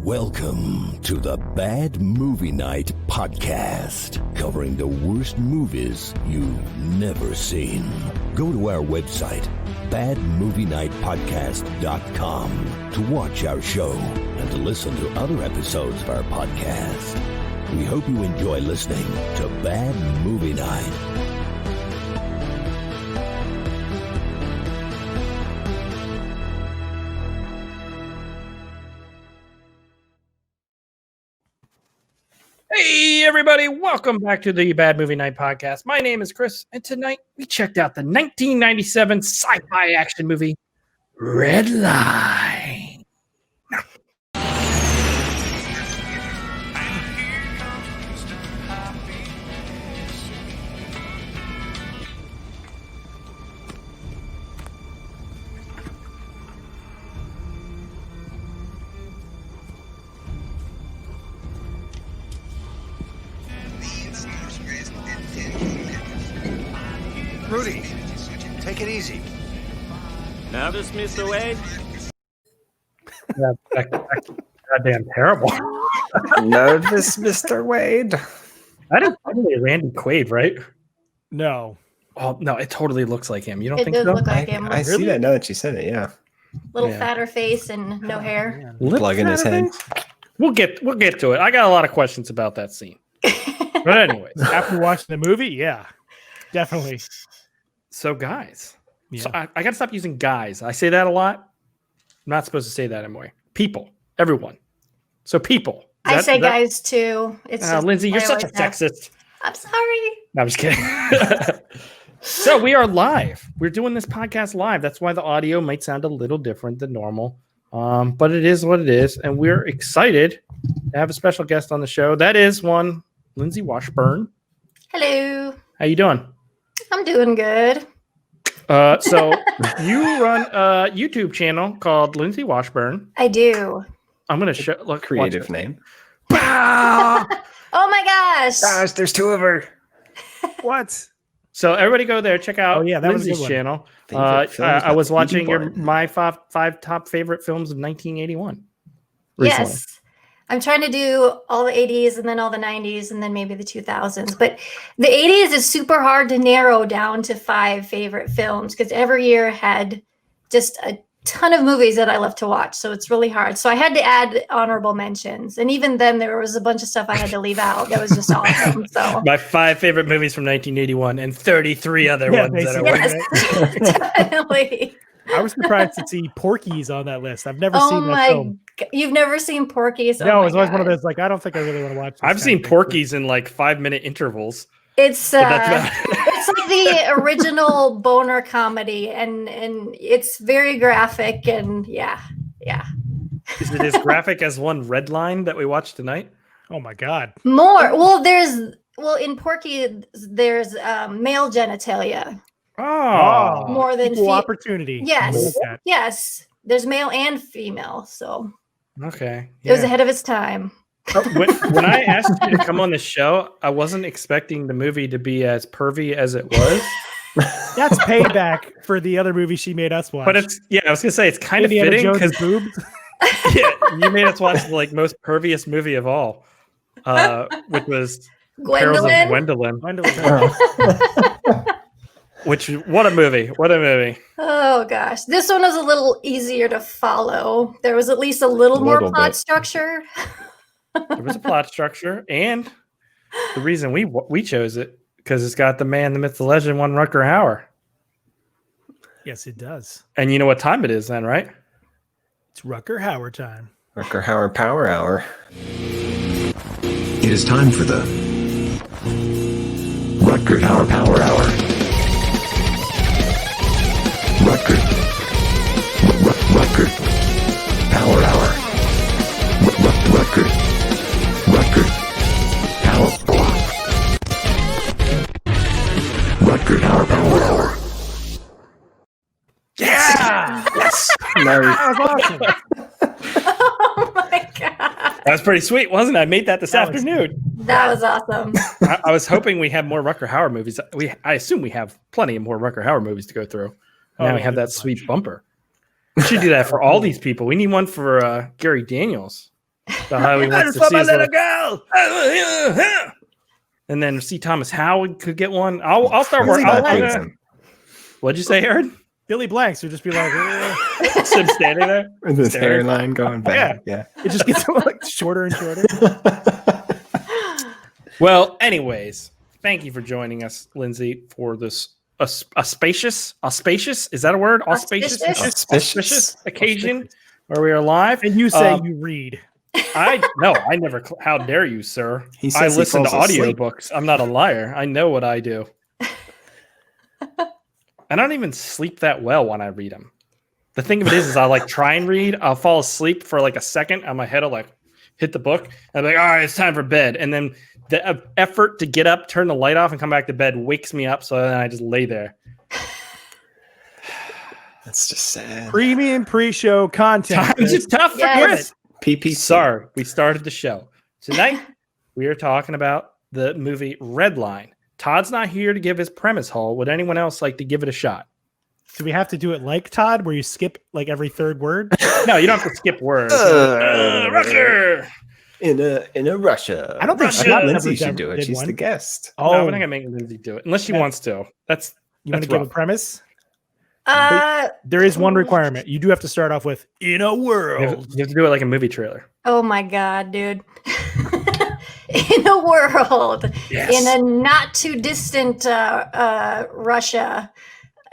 Welcome to the Bad Movie Night podcast, covering the worst movies you've never seen. Go to our website, badmovienightpodcast.com, to watch our show and to listen to other episodes of our podcast. We hope you enjoy listening to Bad Movie Night. Hey, everybody. Welcome back to the Bad Movie Night podcast. My name is Chris, and tonight we checked out the 1997 sci-fi action movie, Redline. Rudy, take it easy. Nervous, Mr. Wade? That's goddamn terrible. Nervous, Mr. Wade? That is totally Randy Quaid, right? No. Oh, no, it totally looks like him. You don't It think does so? look like him. I see that now that you said it, yeah. Little Yeah. fatter face and no hair. Plug in his head. We'll get to it. I got a lot of questions about that scene. But anyways, After watching the movie, yeah. Definitely. so guys. Yeah. So I got to stop using guys. I say that a lot. I'm not supposed to say that anymore. People. Everyone. So people. I say guys too. It's just Lindsay, you're I such a always have. sexist. I'm sorry. No, I'm just kidding. So we are live. We're doing this podcast live. That's why the audio might sound a little different than normal. But it is what it is. And we're excited to have a special guest on the show. That is one, Lindsay Washburn. Hello. How you doing? I'm doing good. So you run a YouTube channel called Lindsay Washburn. I do. I'm going to show, look, Creative name. Wow. Oh my gosh. Gosh, there's two of her. What? So everybody go there, check out Oh, yeah, that was a Lindsay's good one. channel. Favorite films I was that watching Eden Barn. my five top favorite films of 1981. recently. Yes. I'm trying to do all the 80s and then all the 90s and then maybe the 2000s. But the 80s is super hard to narrow down to 5 favorite films because every year had just a ton of movies that I love to watch. So it's really hard. So I had to add honorable mentions. And even then there was a bunch of stuff I had to leave out that was just awesome. So My 5 favorite movies from 1981 and 33 other ones that I basically. watched. yes, definitely. I was surprised to see Porky's on that list. I've never Oh seen that my, film. you've never seen Porky's? No, Oh it was my always one of God. those, like, I don't think I really want to watch this I've kind seen of thing. Porky's in like 5-minute intervals. It's But that's about it's like the original boner comedy, and it's very graphic, and yeah. Is it as graphic as one Redline that we watched tonight? Oh my God. More. Well, in Porky, there's male genitalia Oh, more than Equal opportunity. Yes. I like that. Yes, there's male and female, so okay. it was ahead of its time. When I asked you to come on the show, I wasn't expecting the movie to be as pervy as it was. That's payback for the other movie she made us watch. But it's I was gonna say it's kind of Indiana fitting Jones' because boobs. you made us watch the most perviest movie of all, which was Perils of Gwendolyn. Gwendolyn. Which what a movie! What a movie! Oh gosh, this one was a little easier to follow. There was at least a little more Little plot bit. structure. There was a plot structure, and the reason we chose it because it's got the man, the myth, the legend, one Rutger Hauer. Yes, it does. And you know what time it is then, right? It's Rutger Hauer time. Rutger Hauer Power Hour. It is time for the Rutger Hauer Power Hour. Rutger Power Hour. Rutger Power. Rutger Hauer Power Hour. Yeah. Yes. Nice. That was awesome. Oh my god, That was pretty sweet, wasn't it? I made that this That was- afternoon. that was awesome. I was hoping we have more Rutger Hauer movies. I assume we have plenty of more Rutger Hauer movies to go through. Now we yeah, have that there's a sweet bumper. We should do that for all these people. We need one for Gary Daniels. about how he wants to see his little girl. And then C. Thomas Howard could get one. I'll start working. What'd you say, Aaron? Billy Blanks would just be like, Sim standing there with his hairline going back. Yeah. It just gets like shorter and shorter. Well, anyways, thank you for joining us, Lindsay, for this auspicious. Is that a word? Auspicious occasion where we are live. And you say you read. I never. How dare you, sir? I he listen to falls asleep. audiobooks. I'm not a liar. I know what I do. I don't even sleep that well when I read them. The thing of it is I like try and read. I'll fall asleep for like a second, and my head will like hit the book. And I'm like, all right, it's time for bed. And then the effort to get up, turn the light off, and come back to bed wakes me up. So then I just lay there. That's just sad. Premium pre-show content. Times it's tough for Yes. Chris. PPC. Sorry, we started the show. Tonight, we are talking about the movie Redline. Todd's not here to give his premise haul. Would anyone else like to give it a shot? Do we have to do it like Todd, where you skip like every third word? No, you don't have to skip words. Rutger! In a Russia. I don't think Lindsay should do it. did She's one. the guest. No, we're not gonna make Lindsay do it unless she wants to. You want to give a premise? There is one requirement. You do have to start off with "in a world." You have to do it like a movie trailer. Oh my God, dude. In a world, in a not too distant Russia,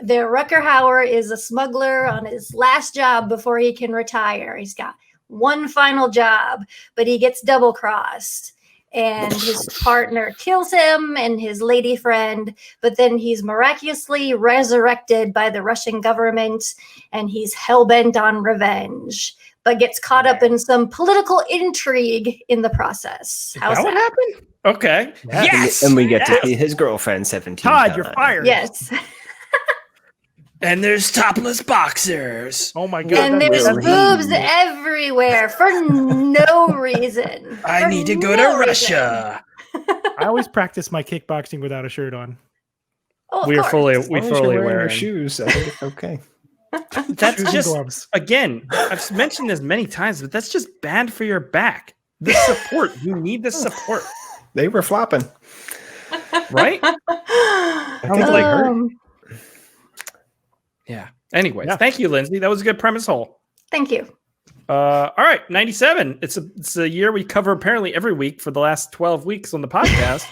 Rutger Hauer is a smuggler on his last job before he can retire. He's got one final job, but he gets double crossed. And his partner kills him and his lady friend, but then he's miraculously resurrected by the Russian government, and he's hell-bent on revenge, but gets caught up in some political intrigue in the process. How's That what that? happened? Okay. Yeah. Yes. And we get to see his girlfriend 17 Todd, times. you're fired. Yes. And there's topless boxers. Oh my God. And that's there's really- boobs everywhere for no reason. I For need to go no to Russia. I always practice my kickboxing without a shirt on. Oh, of We are course. fully As long as you're wearing wear your shoes. I think it's okay. That's Shoes and just gloves. again. I've mentioned this many times, but that's just bad for your back. The support you need the support, They were flopping. right? I think they hurt. Yeah. Anyways, Yeah. thank you, Lindsay. That was a good premise hole. Thank you. All right, 97. It's a year we cover apparently every week for the last 12 weeks on the podcast.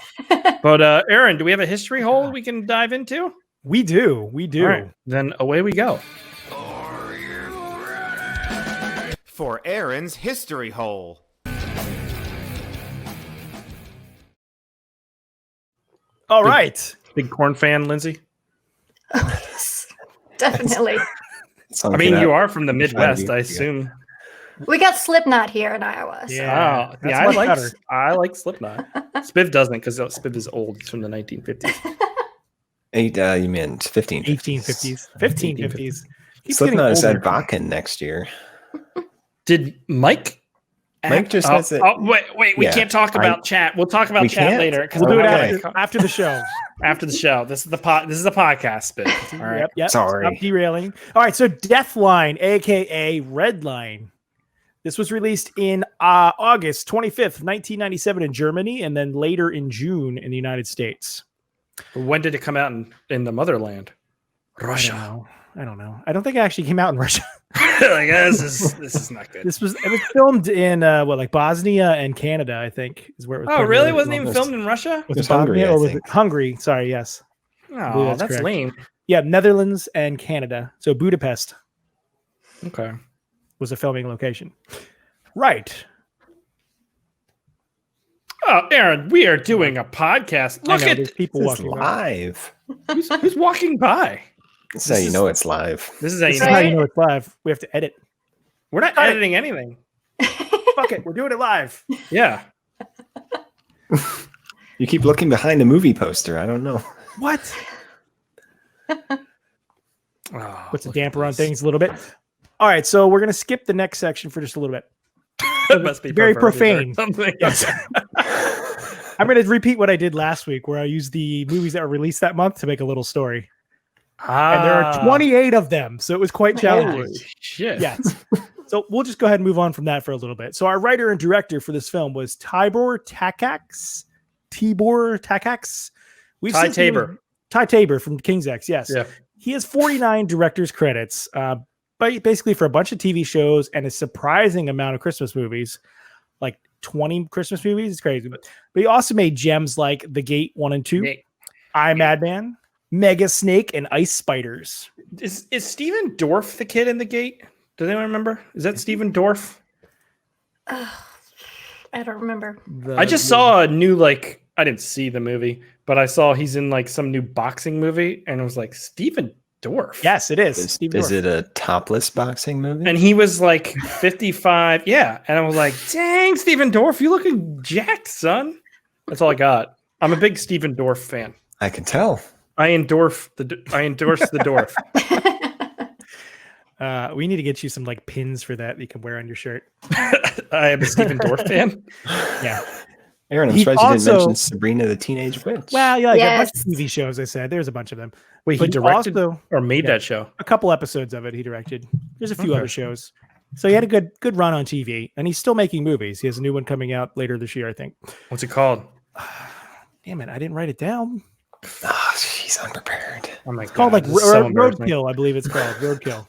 But Aaron, do we have a history hole we can dive into? We do. We do. All right, then away we go. For Aaron's history hole. All right. Big corn fan, Lindsay. Definitely. I mean, you are from the Midwest, I assume. We got Slipknot here in Iowa. So. Yeah. Oh, that's yeah, much better. I like Slipknot. Spiv doesn't because Spiv is old. It's from the 1950s. You meant 15. 1850s. 1550s. Slipknot is at Vakken next year. Did Mike? Mike just has it. Wait. We Yeah, can't talk about chat. We'll talk about We chat can't? later. We'll do it Okay. after the show. After the show. This is the podcast, Spiv. All right. Yep. Sorry. Stop derailing. All right. So Deathline, aka Redline. This was released in August 25th, 1997 in Germany, and then later in June in the United States. When did it come out in the motherland? Russia. I don't know. I don't think it actually came out in Russia. Like, this is not good. It was filmed in Bosnia and Canada, I think, is where it was. Oh, really? primarily Wasn't even filmed. filmed in Russia? Was It it was Hungary, Bosnia I or was it think. Hungary? Sorry, yes. Oh, that's that's correct. lame. Yeah, Netherlands and Canada. So Budapest Okay. was a filming location. Right. Oh, Aaron, we are doing a podcast. I Look know, at there's people This is walking around. live. who's walking by. This is how you know it's live. This is how you This know. is how Right. you know it's live. We have to edit. We're not Cut it. editing anything. Fuck it. We're doing it live. Yeah. You keep looking behind the movie poster. I don't know. What? Oh, Puts a look at damper on this. things a little bit. All right. So we're going to skip the next section for just a little bit. It must be Very perverted or profane. something. Yes. I'm going to repeat what I did last week, where I used the movies that were released that month to make a little story. And there are 28 of them, so it was quite challenging. Holy shit. Yes. So we'll just go ahead and move on from that for a little bit. So our writer and director for this film was Takács. Ty Tabor from King's X, yes. Yeah. He has 49 director's credits, but basically for a bunch of TV shows and a surprising amount of Christmas movies, like 20 Christmas movies. It's crazy. But he also made gems like The Gate 1 and 2, I, Madman, Mega Snake, and Ice Spiders. Is Steven Dorff the kid in The Gate? Does anyone remember? Is that Steven Dorff? I don't remember. I just saw a new, I didn't see the movie, but I saw he's in some new boxing movie, and it was like Steven Dorff. Yes, it is. Is it a topless boxing movie? And he was 55. Yeah. And I was like, dang, Steven Dorff, you looking jacked, son. That's all I got. I'm a big Steven Dorff fan. I can tell. I endorse the Dorff. We need to get you some pins for that you can wear on your shirt. I am a Steven Dorff fan. Yeah. Aaron, I'm surprised you didn't mention Sabrina the Teenage Witch. Well, yeah, a bunch of TV shows. I said there's a bunch of them. Wait, he directed or made that show? A couple episodes of it he directed. There's a few other shows. So he had a good run on TV, and he's still making movies. He has a new one coming out later this year, I think. What's it called? Damn it, I didn't write it down. Oh, she's unprepared. Oh my it's God, called Roadkill, I believe it's called Roadkill.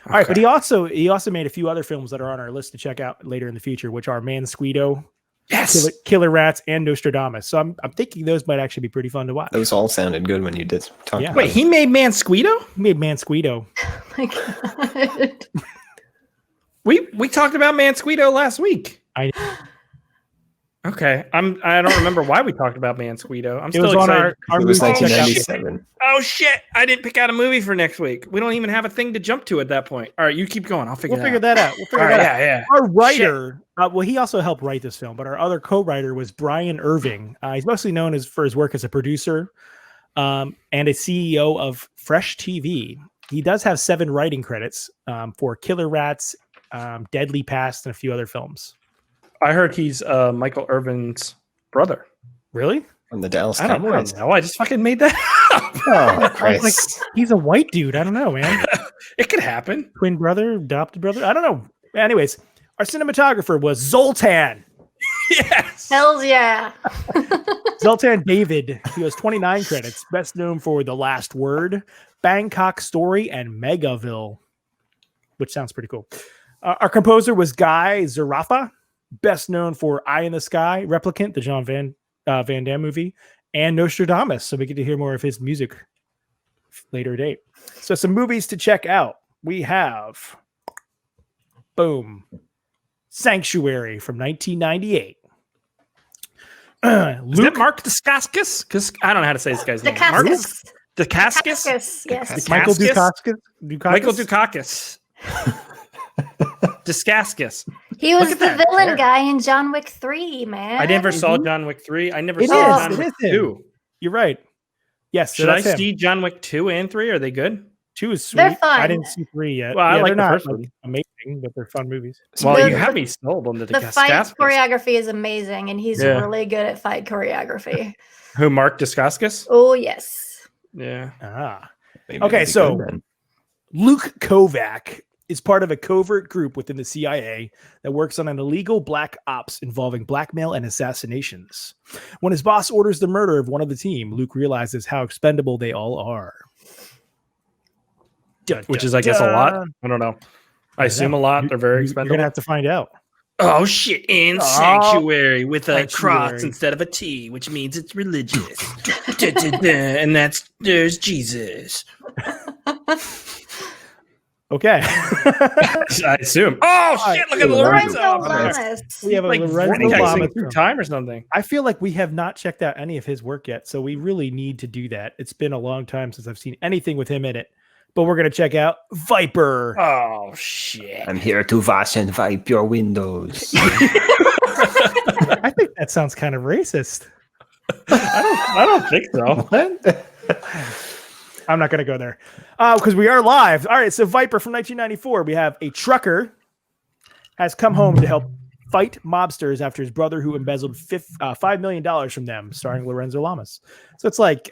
All right, but he also made a few other films that are on our list to check out later in the future, which are Mansquito, yes, Killer Rats, and Nostradamus. So I'm thinking those might actually be pretty fun to watch. Those all sounded good when you did talk about Wait, he made Mansquito? He made Mansquito. Oh my God. We talked about Mansquito last week. Okay, I don't remember why we talked about Mansquito. I'm still excited. It was 1997. Oh shit! I didn't pick out a movie for next week. We don't even have a thing to jump to at that point. All right, you keep going. We'll figure that out. Yeah. Our writer, he also helped write this film, but our other co-writer was Brian Irving. He's mostly known for his work as a producer and a CEO of Fresh TV. He does have 7 writing credits for Killer Rats, Deadly Past, and a few other films. I heard he's Michael Irvin's brother. Really? From the Dallas I Cowboys. don't know. I just fucking made that up. Oh, Christ. He's a white dude. I don't know, man. It could happen. Twin brother, adopted brother. I don't know. Anyways, our cinematographer was Zoltan. Yes. Hells yeah. Zoltan David. He has 29 credits. Best known for The Last Word, Bangkok Story, and Megaville, which sounds pretty cool. Our composer was Guy Zarafa. Best known for Eye in the Sky, Replicant, the Jean Van Damme movie, and Nostradamus. So we get to hear more of his music later date. So some movies to check out. We have, boom, Sanctuary from 1998. Is that Mark Dacascos? Because I don't know how to say this guy's name. Dacascos. Dacascos? Yes. Michael Dacascos. Michael Dacascos. Dacascos. He was the villain guy in John Wick 3, man. I never saw John Wick 3. I never saw John Wick 2. You're right. Yes. Should I see John Wick 2 and 3? Are they good? 2 is sweet. They're fun. I didn't see 3 yet. Well, I like they're the not first one. Amazing, but they're fun movies. Well, you have me sold on the The fight choreography is amazing, and he's really good at fight choreography. Who, Mark Dacascos? Oh, yes. Yeah. Okay, so Luke Kovac is part of a covert group within the CIA that works on an illegal black ops involving blackmail and assassinations. When his boss orders the murder of one of the team, Luke realizes how expendable they all are. Which is, I guess, a lot. I don't know. I assume a lot. They're very expendable. You're going to have to find out. Oh, shit. In Sanctuary with a cross instead of a T, which means it's religious. And there's Jesus. Okay. I assume. Oh, shit. Look at Lorenzo. We have a Lorenzo Lamas through time or something. I feel like we have not checked out any of his work yet, so we really need to do that. It's been a long time since I've seen anything with him in it. But we're going to check out Viper. Oh, shit. I'm here to wash and wipe your windows. I think that sounds kind of racist. I don't think so. I'm not going to go there because we are live. All right, so Viper from 1994. We have a trucker has come home to help fight mobsters after his brother who embezzled $5 million from them, starring Lorenzo Lamas. So it's like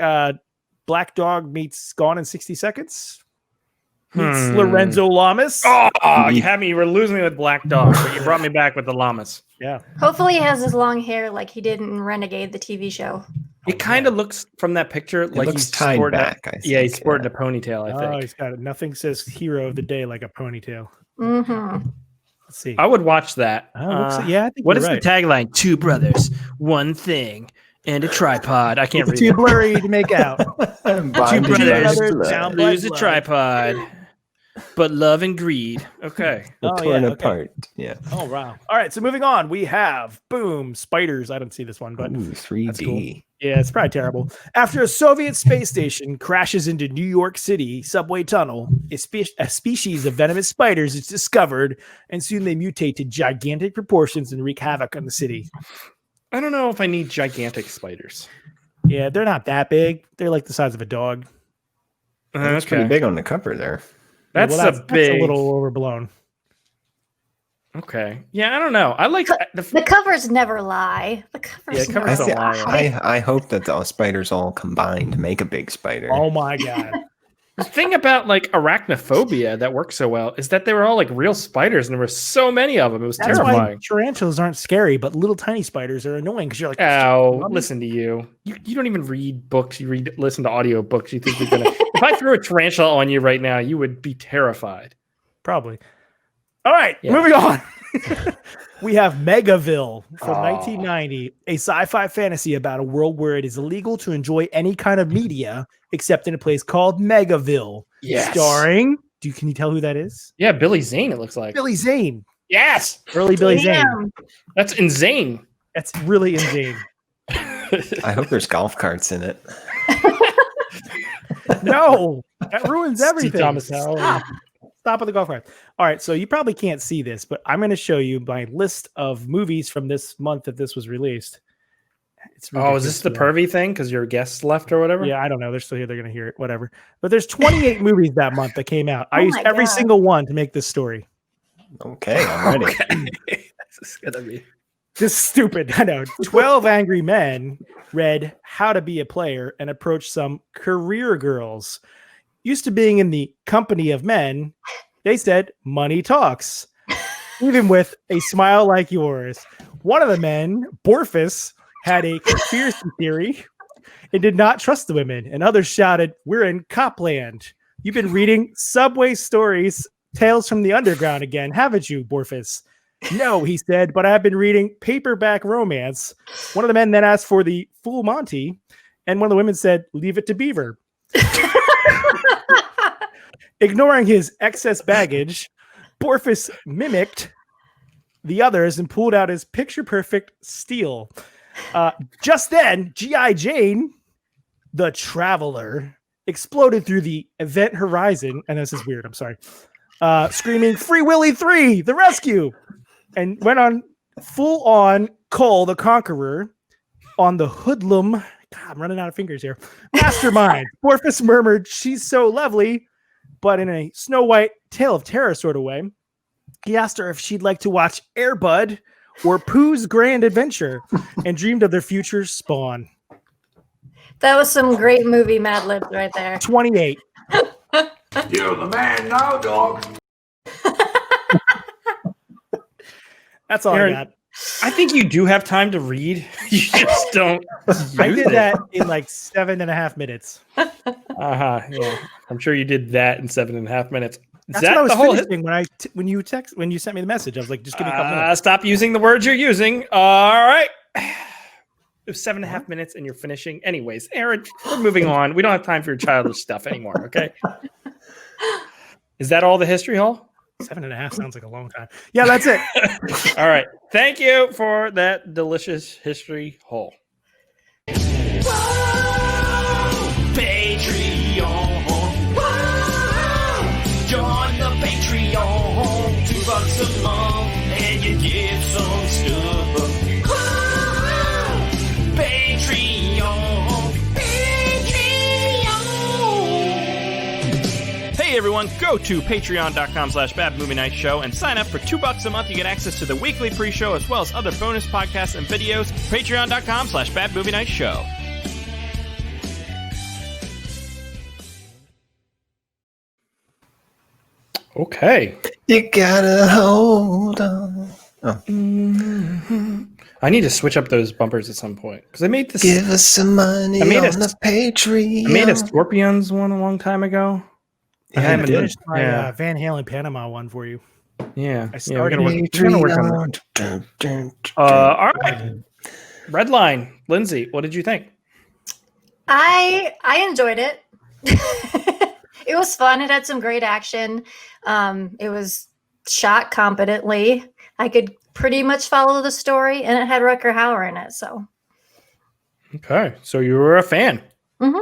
Black Dog meets Gone in 60 Seconds. meets Lorenzo Lamas. Oh, you had me. You were losing me with Black Dog, but you brought me back with the Lamas. Yeah. Hopefully he has his long hair like he did in Renegade, the TV show. It kind of looks from that picture like looks he's tied sporting back. he's sporting a ponytail, I think. Oh, he's got it. Nothing says hero of the day like a ponytail. Mm-hmm. Let's see. I would watch that. I think what you're is right. the tagline? 2 brothers, 1 thing, and a tripod. I can't read Too it. blurry to make out. Bonded brothers by blood. down Lose a blood. tripod, but love and greed. Okay. Oh, Torn yeah, okay. apart. Yeah. Oh, wow. All right. So moving on, we have spiders. I don't see this one, but Ooh, 3D. that's cool. Yeah, it's probably terrible. After a Soviet space station crashes into New York City subway tunnel, a species of venomous spiders is discovered, and soon they mutate to gigantic proportions and wreak havoc on the city. I don't know if I need gigantic spiders. Yeah, they're not that big. They're like the size of a dog. That's pretty big on the cover there. That's, That's big. a little overblown. Okay. Yeah, I don't know. I like The covers never lie. The covers never covers don't lie. I hope that the spiders all combined make a big spider. Oh my god. The thing about like arachnophobia that works so well is that they were all like real spiders and there were so many of them. It was That's why terrifying. tarantulas aren't scary, but little tiny spiders are annoying because you're like, Oh, listen to you. You don't even read books. You listen to audio books. You think you're gonna if I threw a tarantula on you right now, you would be terrified. probably. All right, moving on. We have Megaville from 1990, a sci-fi fantasy about a world where it is illegal to enjoy any kind of media except in a place called Megaville. Yes. Starring, can you tell who that is? Yeah, Billy Zane, it looks like. Billy Zane. Yes. Early Billy Zane. Damn. That's insane. That's really insane. I hope there's golf carts in it. No, that ruins everything. Thomas Stop with the golf cart. All right, so you probably can't see this, but I'm going to show you my list of movies from this month that this was released. It's is this the pervy thing because your guests left or whatever? Yeah, I don't know. They're still here. They're going to hear it. Whatever. But there's 28 movies that month that came out. I used my every God. single one to make this story. Okay, I'm ready. This is gonna be. This is stupid. I know. 12 angry men read How to Be a Player and approached some career girls. Used to being in the company of men, they said, money talks, even with a smile like yours. One of the men, Borfus, had a conspiracy theory and did not trust the women. And others shouted, we're in Copland. You've been reading Subway Stories, Tales from the Underground again, haven't you, Borfus? No, he said, but I've been reading Paperback Romance. One of the men then asked for the Full Monty, and one of the women said, leave it to Beaver. Ignoring his excess baggage, Borfus mimicked the others and pulled out his picture-perfect steel. Just then, G.I. Jane, the Traveler, exploded through the event horizon, and this is weird, I'm sorry, screaming, Free Willy 3, the rescue, and went on full-on Cole the Conqueror on the hoodlum. God, I'm running out of fingers here. Mastermind. Borfus murmured, she's so lovely, but in a Snow White Tale of Terror sort of way. He asked her if she'd like to watch Air Bud or Pooh's Grand Adventure and dreamed of their future spawn. That was some great movie Mad Libs right there. 28. You're the man now, dog. That's all Aaron, I got. I think you do have time to read. You just don't. I use did it. that in like 7.5 minutes. Yeah. I'm sure you did that in 7.5 minutes. Is That's that what I was the whole finishing when you sent me the message. I was like, just give me a couple minutes. Stop using the words you're using. All right. It was 7.5 minutes and you're finishing. Anyways, Aaron, we're moving on. We don't have time for your childish stuff anymore. Okay. Is that all the history hall? 7.5 sounds like a long time. Yeah, that's it. All right. Thank you for that delicious history hole. Patreon. Join the Patreon. $2 a month and you get some stuff. Patreon. Hey everyone, go to patreon.com/badmovienightshow and sign up for $2 a month. You get access to the weekly pre-show as well as other bonus podcasts and videos. Patreon.com/badmovienightshow. Okay. You gotta hold on. I need to switch up those bumpers at some point because I made this. Give us some money on the Patreon. I made a Scorpions one a long time ago. Yeah, I I haven't finished my yeah. Van Halen Panama one for you. Yeah. I started we're gonna work on that. All right. Redline. Lindsay, what did you think? I enjoyed it. It was fun. It had some great action. It was shot competently. I could pretty much follow the story, and it had Rutger Hauer in it. So, Okay, so you were a fan. Mhm.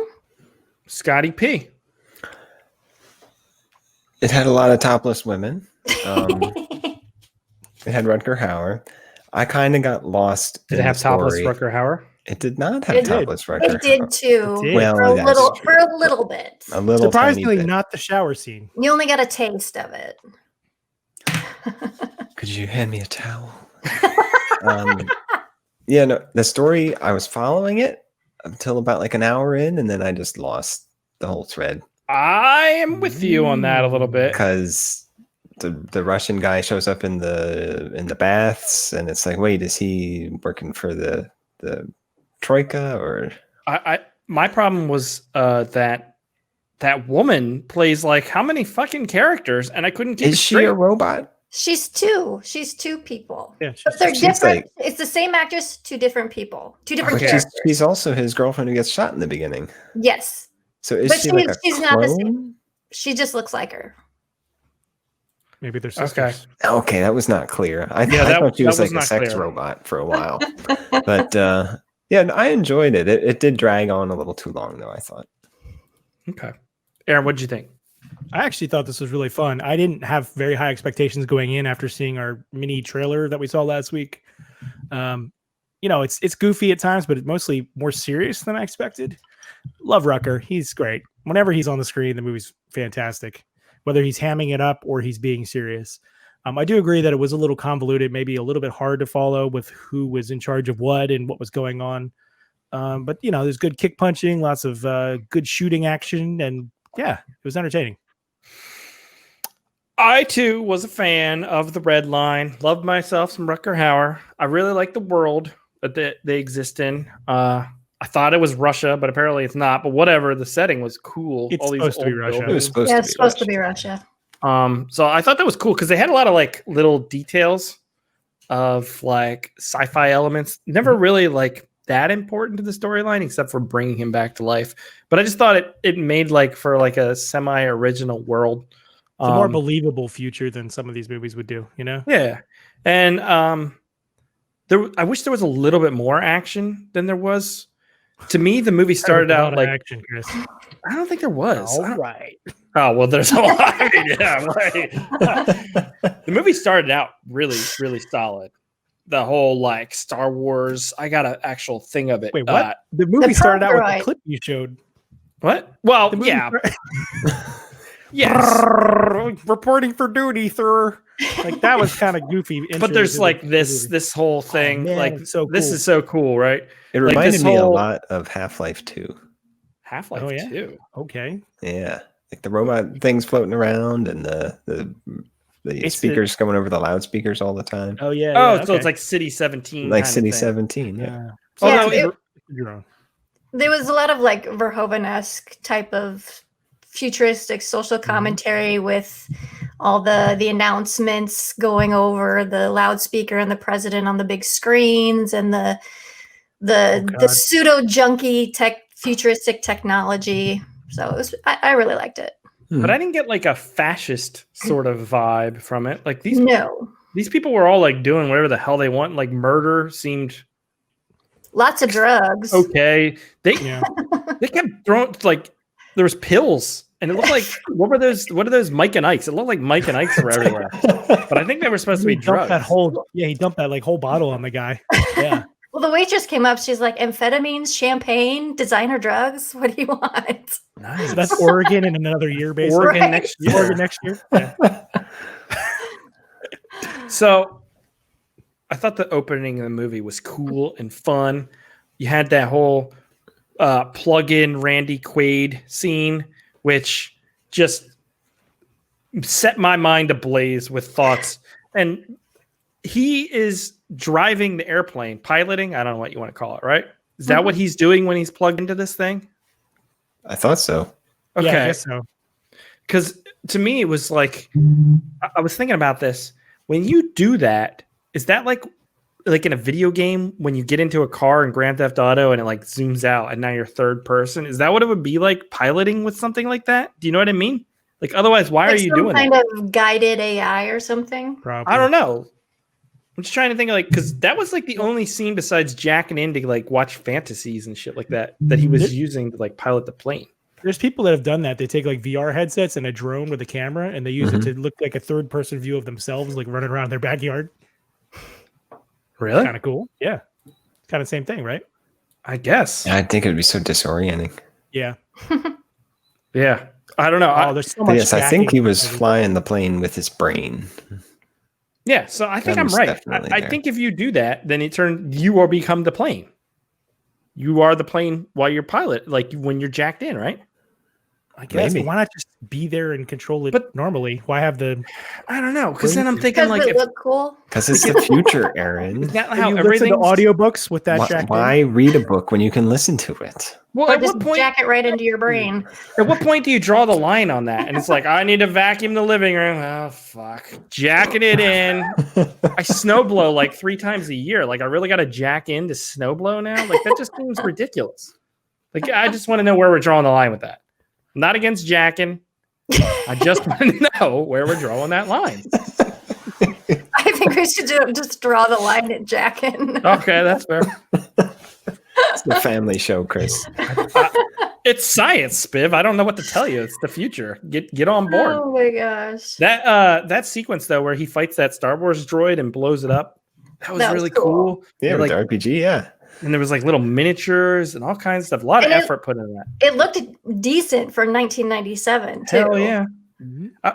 Scotty P. It had a lot of topless women. It had Rutger Hauer. I kind of got lost. Did in it have the topless story. Rutger Hauer? It did not have It did. topless Rutger It did Hauer. too. It did. Well, For a that's little, true. for a little bit. A little Surprisingly, tiny bit. not the shower scene. You only got a taste of it. Could you hand me a towel? Yeah, no, the story, I was following it until about like an hour in, and then I just lost the whole thread I am with you on that a little bit. because the Russian guy shows up in the baths, and it's like, wait, is he working for the Troika or? My problem was that woman plays like how many fucking characters, and I couldn't keep Is it she straight. a robot? She's two. She's two people. Yeah, But they're she's different. like- It's the same actress, two different people. Two different But characters. she's also his girlfriend who gets shot in the beginning. Yes. So is But she like a she's not the same. clone? She just looks like her. Maybe they're Okay. sisters. Okay, that was not clear. I Yeah, thought she that was was like a not sex clear. robot for a while. But yeah, I enjoyed it. It did drag on a little too long, though, I thought. Okay, Aaron, what'd you think? I actually thought this was really fun. I didn't have very high expectations going in after seeing our mini trailer that we saw last week. It's goofy at times, but it's mostly more serious than I expected. Love Rucker. He's great. Whenever he's on the screen, the movie's fantastic, whether he's hamming it up or he's being serious. I do agree that it was a little convoluted, maybe a little bit hard to follow with who was in charge of what and what was going on. But there's good kick punching, lots of good shooting action, and yeah, it was entertaining. I too was a fan of the Redline. Loved myself some Rutger Hauer. I really like the world that they exist in. I thought it was Russia, but apparently it's not. But whatever, the setting was cool. It's All these supposed to be old Russia. It was buildings. supposed Yeah, to it's be. supposed to be Russia. So I thought that was cool because they had a lot of like little details of like sci-fi elements. Never really like that important to the storyline except for bringing him back to life. But I just thought it made like for like a semi-original world. It's a more believable future than some of these movies would do, Yeah. And I wish there was a little bit more action than there was. To me, the movie started There's a lot out of like action, Chris. I don't think there was. All right. Oh, well, there's a lot. Yeah, right. The movie started out really, really solid. The whole like Star Wars. I got an actual thing of it. Wait, what? The movie The started out with copyright. the clip you showed. What? Well, The movie yeah. started- Yes. Reporting for duty, sir. Like that was kind of goofy. But intro there's to the like movie. this whole thing. man, like it's so this cool. is so cool, right? It Like, reminded this me a whole- lot of Half-Life 2. Half-Life Oh, yeah? 2. Okay. Yeah, like the robot things floating around and the It's speakers coming over the loudspeakers all the time, Oh yeah. Oh, yeah, so it's okay. like City 17. like kind of City thing. 17. Yeah, Yeah. Although Yeah, You're wrong. there was a lot of like Verhoeven-esque type of futuristic social commentary with all the announcements going over the loudspeaker and the president on the big screens and the God. pseudo junky futuristic technology. So it was I really liked it. But I didn't get like a fascist sort of vibe from it. Like these No, people were all like doing whatever the hell they want. Like murder seemed lots of drugs. okay. Yeah. They kept throwing like there was pills, and it looked like what are those Mike and Ikes? It looked like Mike and Ikes were everywhere. But I think they were supposed to be He dumped drugs. he dumped that like whole bottle on the guy. Yeah. Well, the waitress came up. She's like, amphetamines, champagne, designer drugs. What do you want? Nice. So that's Oregon in another year, basically. Oregon Right. next year. Oregon next year. Yeah. So I thought the opening of the movie was cool and fun. You had that whole plug-in Randy Quaid scene, which just set my mind ablaze with thoughts. And he is driving the airplane, piloting. I don't know what you want to call it, right? Is that what he's doing when he's plugged into this thing? I thought so. Okay. Yeah, I guess so. Because to me, it was like, I was thinking about this. When you do that, is that like in a video game when you get into a car in Grand Theft Auto and it like zooms out and now you're third person? Is that what it would be like piloting with something like that? Do you know what I mean? Like, otherwise, why are you doing some that? kind of guided AI or something? Probably. I don't know. I'm just trying to think of like, because that was like the only scene besides jacking in to like watch fantasies and shit like that he was using to like pilot the plane. There's people that have done that. They take like VR headsets and a drone with a camera, and they use it to look like a third-person view of themselves, like running around their backyard. Really? Kind of cool. Yeah. Kind of same thing, right? I guess. I think it would be so disorienting. Yeah. Yeah. I don't know. There's so But much. yes, I think he was jacking. flying the plane with his brain. Yeah, so I think That I'm was right. definitely I there. think if you do that, then you are become the plane. You are the plane while you're pilot, like when you're jacked in, right? I guess. Maybe. But why not just be there and control it But- normally? Why have the? I don't know, because then I'm thinking Because like, it if, look cool. Because it's the future, Aaron. is that How how you listen to everything? audiobooks with that Why, jacked why read a book when you can listen to it? Well, Or at just what point? jack it right into your brain. At what point do you draw the line on that? And it's like, I need to vacuum the living room. Oh fuck, jacking it in. I snowblow like 3 times a year. Like, I really got to jack in to snowblow now. Like, that just seems ridiculous. Like, I just want to know where we're drawing the line with that. I'm not against jacking. I just want to know where we're drawing that line. I think we should just draw the line at jacking. Okay, that's fair. It's the family show, Chris. It's science, Spiv. I don't know what to tell you. It's the future. Get on board. Oh my gosh. That sequence though, where he fights that Star Wars droid and blows it up, that was really cool. Yeah, And, with like, the RPG, yeah. and there was like little miniatures and all kinds of stuff. A lot of And effort put in that. It looked decent for 1997 too. Hell yeah.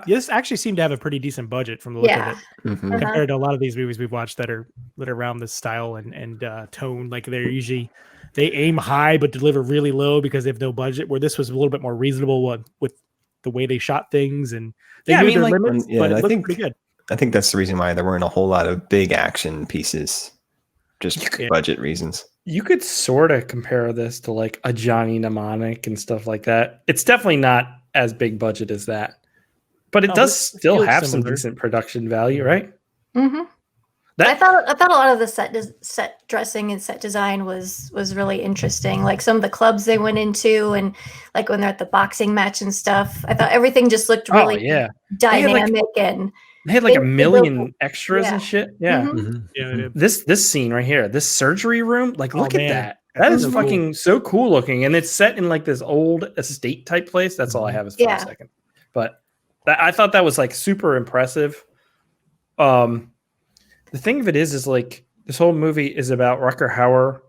This actually seemed to have a pretty decent budget from the look Yeah. of it, Mhm. Uh-huh. compared to a lot of these movies we've watched that are around this style and tone. Like they're usually they aim high but deliver really low because they have no budget. Where this was a little bit more reasonable with the way they shot things, and they Yeah, I knew mean, their like- limits, Yeah, but I it looked think- pretty good. I think that's the reason why there weren't a whole lot of big action pieces. Just Yeah. budget reasons. You could sort of compare this to like a Johnny Mnemonic and stuff like that. It's definitely not as big budget as that, but it No, does this still feels have some similar. decent production value, right? hmm I That thought a lot of the set dressing and set design was really interesting. Like some of the clubs they went into, and like when they're at the boxing match and stuff. I thought everything just looked really oh yeah, dynamic and they had like a They- they million built- extras yeah. and shit. Yeah, Mhm. Mhm. Yeah, they did. this scene right here, this surgery room, like Oh, look at man. that. That is That's so fucking so cool looking, and it's set in like this old estate type place. That's all I have as for Yeah. a second, but I thought that was like super impressive. The thing of it is like this whole movie is about Rutger Hauer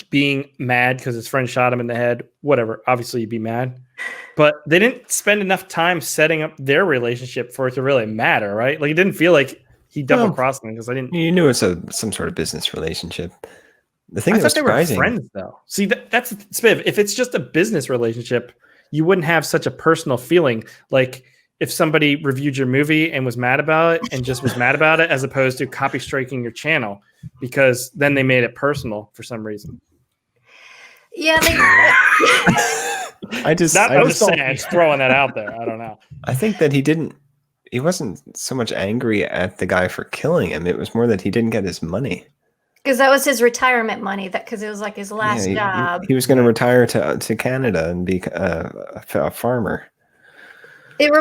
being mad because his friend shot him in the head. Whatever, obviously you'd be mad, but they didn't spend enough time setting up their relationship for it to really matter, right? Like it didn't feel like he double crossed me because I didn't. You knew it's some sort of business relationship. The thing I that was thought they were surprising. friends though. See, that's Spiv. If it's just a business relationship, you wouldn't have such a personal feeling. Like if somebody reviewed your movie and was mad about it and just was mad about it, as opposed to copy striking your channel, because then they made it personal for some reason. yeah, they, I just I'm just saying, just throwing that out there. I don't know. I think that he wasn't so much angry at the guy for killing him. It was more that he didn't get his money. because that was his retirement money. Because it was like his last job. He was going to retire to Canada and be a farmer. It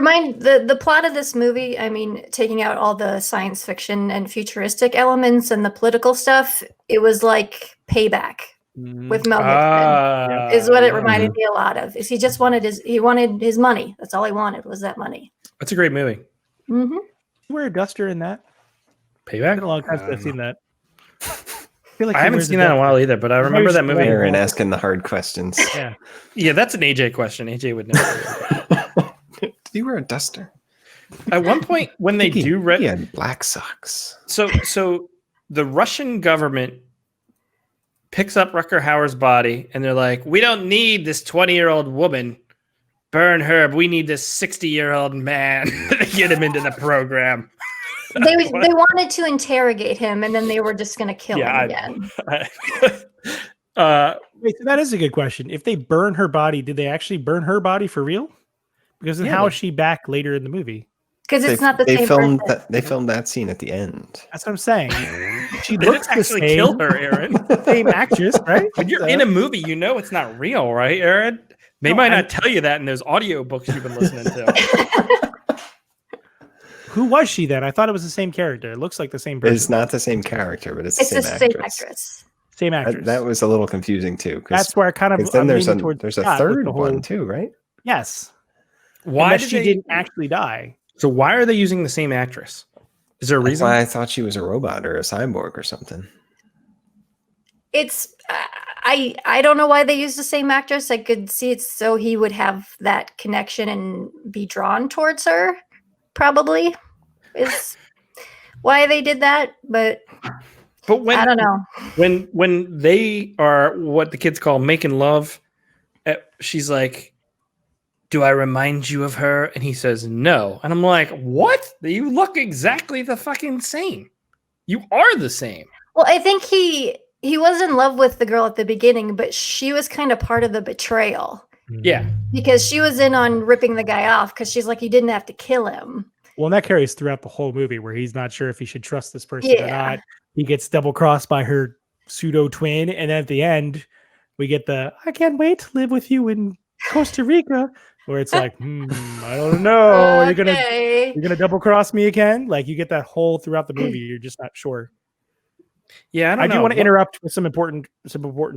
the plot of this movie, I mean, taking out all the science fiction and futuristic elements and the political stuff, it was like Payback with Mel Gibson. Is what it reminded me a lot of. Is he just wanted his money. That's all he wanted was that money. That's a great movie. Mm-hmm. You wear a duster in that? It's Payback. been a long time since I've seen that. I feel like I he haven't wears seen a that in a while duster. either, but I remember that movie. Aaron asking the hard questions. Yeah. Yeah, that's an AJ question. AJ would know. Did he wear a duster? At one point, when they do He had black socks. so the Russian government picks up Rutger Hauer's body, and they're like, "We don't need this 20-year-old woman burn Herb. We need this 60-year-old man to get him into the program. They wanted to interrogate him, and then they were just going to kill him again. Wait, so that is a good question. If they burn her body, did they actually burn her body for real? Because then how is she back later in the movie? Because it's not the same filmed person. they filmed that scene at the end. That's what I'm saying. She They looks didn't the actually same. kill her, Aaron. Same actress, right? When you're in a movie, you know it's not real, right, Aaron? They might not tell you that in those audiobooks you've been listening to. Who was she then? I thought it was the same character. It looks like the same person. It's not the same character, but it's It's the the same same actress. actress. Same actress. That was a little confusing too. That's where I kind of. Then I'm there's leaning towards a Scott with third the whole- one too, right? Yes. Why Unless did she they, didn't actually die? So why are they using the same actress? Is there a That's reason? why I thought she was a robot or a cyborg or something. It's I don't know why they used the same actress. I could see it so he would have that connection and be drawn towards her. Probably is why they did that, but when I don't know. When they are what the kids call making love, she's like, "Do I remind you of her?" And he says, "No." And I'm like, "What? You look exactly the fucking same. You are the same." Well, I think he was in love with the girl at the beginning, but she was kind of part of the betrayal Yeah. because she was in on ripping the guy off because she's like, you didn't have to kill him. Well, and that carries throughout the whole movie where he's not sure if he should trust this person or Yeah. not. He gets double crossed by her pseudo twin, and at the end, we get the "I can't wait to live with you in Costa Rica," where it's like, I don't know, you're gonna double cross me again. Like you get that whole throughout the movie, you're just not sure. Yeah, I do want to interrupt with some important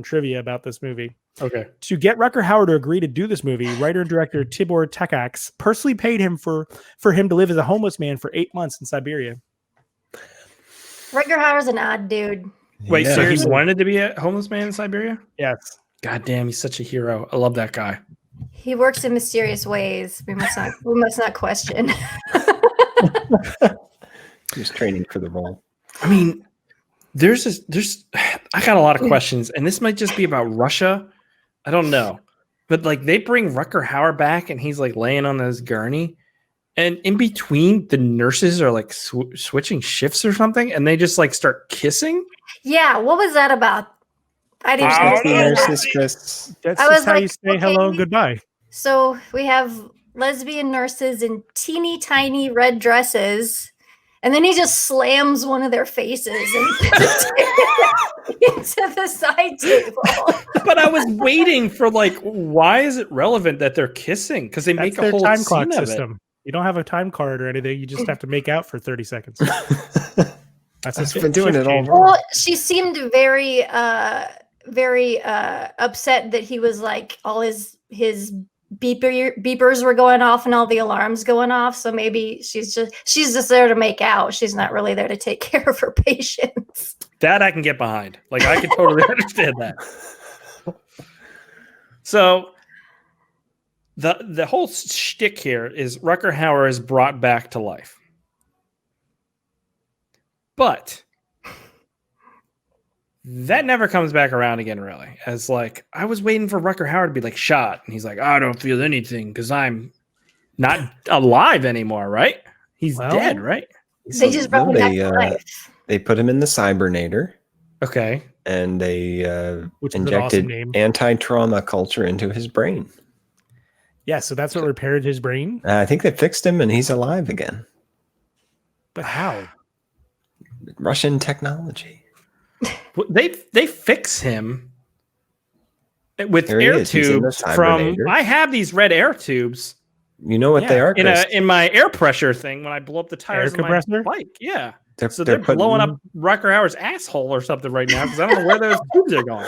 trivia about this movie. Okay. To get Rutger Hauer to agree to do this movie, writer and director Tibor Takács personally paid him for him to live as a homeless man for 8 months in Siberia. Rutger Hauer's an odd dude. Wait, Yeah. so he wanted to be a homeless man in Siberia? Yes. God damn, he's such a hero. I love that guy. He works in mysterious ways. We must not question. He was training for the role. I mean, I got a lot of questions, and this might just be about Russia. I don't know. But like they bring Rutger Hauer back and he's like laying on this gurney. And in between, the nurses are like switching shifts or something, and they just like start kissing. Yeah, what was that about? I didn't The understand that. nurses, Chris. That's I just was how like, you say hello and okay. goodbye. So we have lesbian nurses in teeny tiny red dresses, and then he just slams one of their faces into the side table. But I was waiting for like, why is it relevant that they're kissing? Because they That's make a their whole time scene clock of system. You don't have a time card or anything. You just have to make out for 30 seconds. That's been doing it all change. wrong. Well, she seemed very upset that he was like all his beepers were going off and all the alarms going off. So maybe she's just there to make out. She's not really there to take care of her patients. That I can get behind. Like I can totally understand that. So the whole shtick here is Rutger Hauer is brought back to life. But that never comes back around again, really. As like, I was waiting for Rutger Hauer to be like shot, and he's like, I don't feel anything because I'm not alive anymore, right? He's dead, right? They just brought him back to life. They put him in the Cybernator, Okay. and they Which is an injected awesome name. anti-trauma culture into his brain. Yeah, so that's what repaired his brain. I think they fixed him, and he's alive again. But how? Russian technology. Well, they fix him with There he air is. He's in the tubes from. Cybernator. I have these red air tubes You know what they are, Chris? in my air pressure thing when I blow up the tires Air of my compressor? bike. Yeah. They're, So they're putting, blowing up Rutger Hauer's asshole or something right now because I don't know where those tubes are going.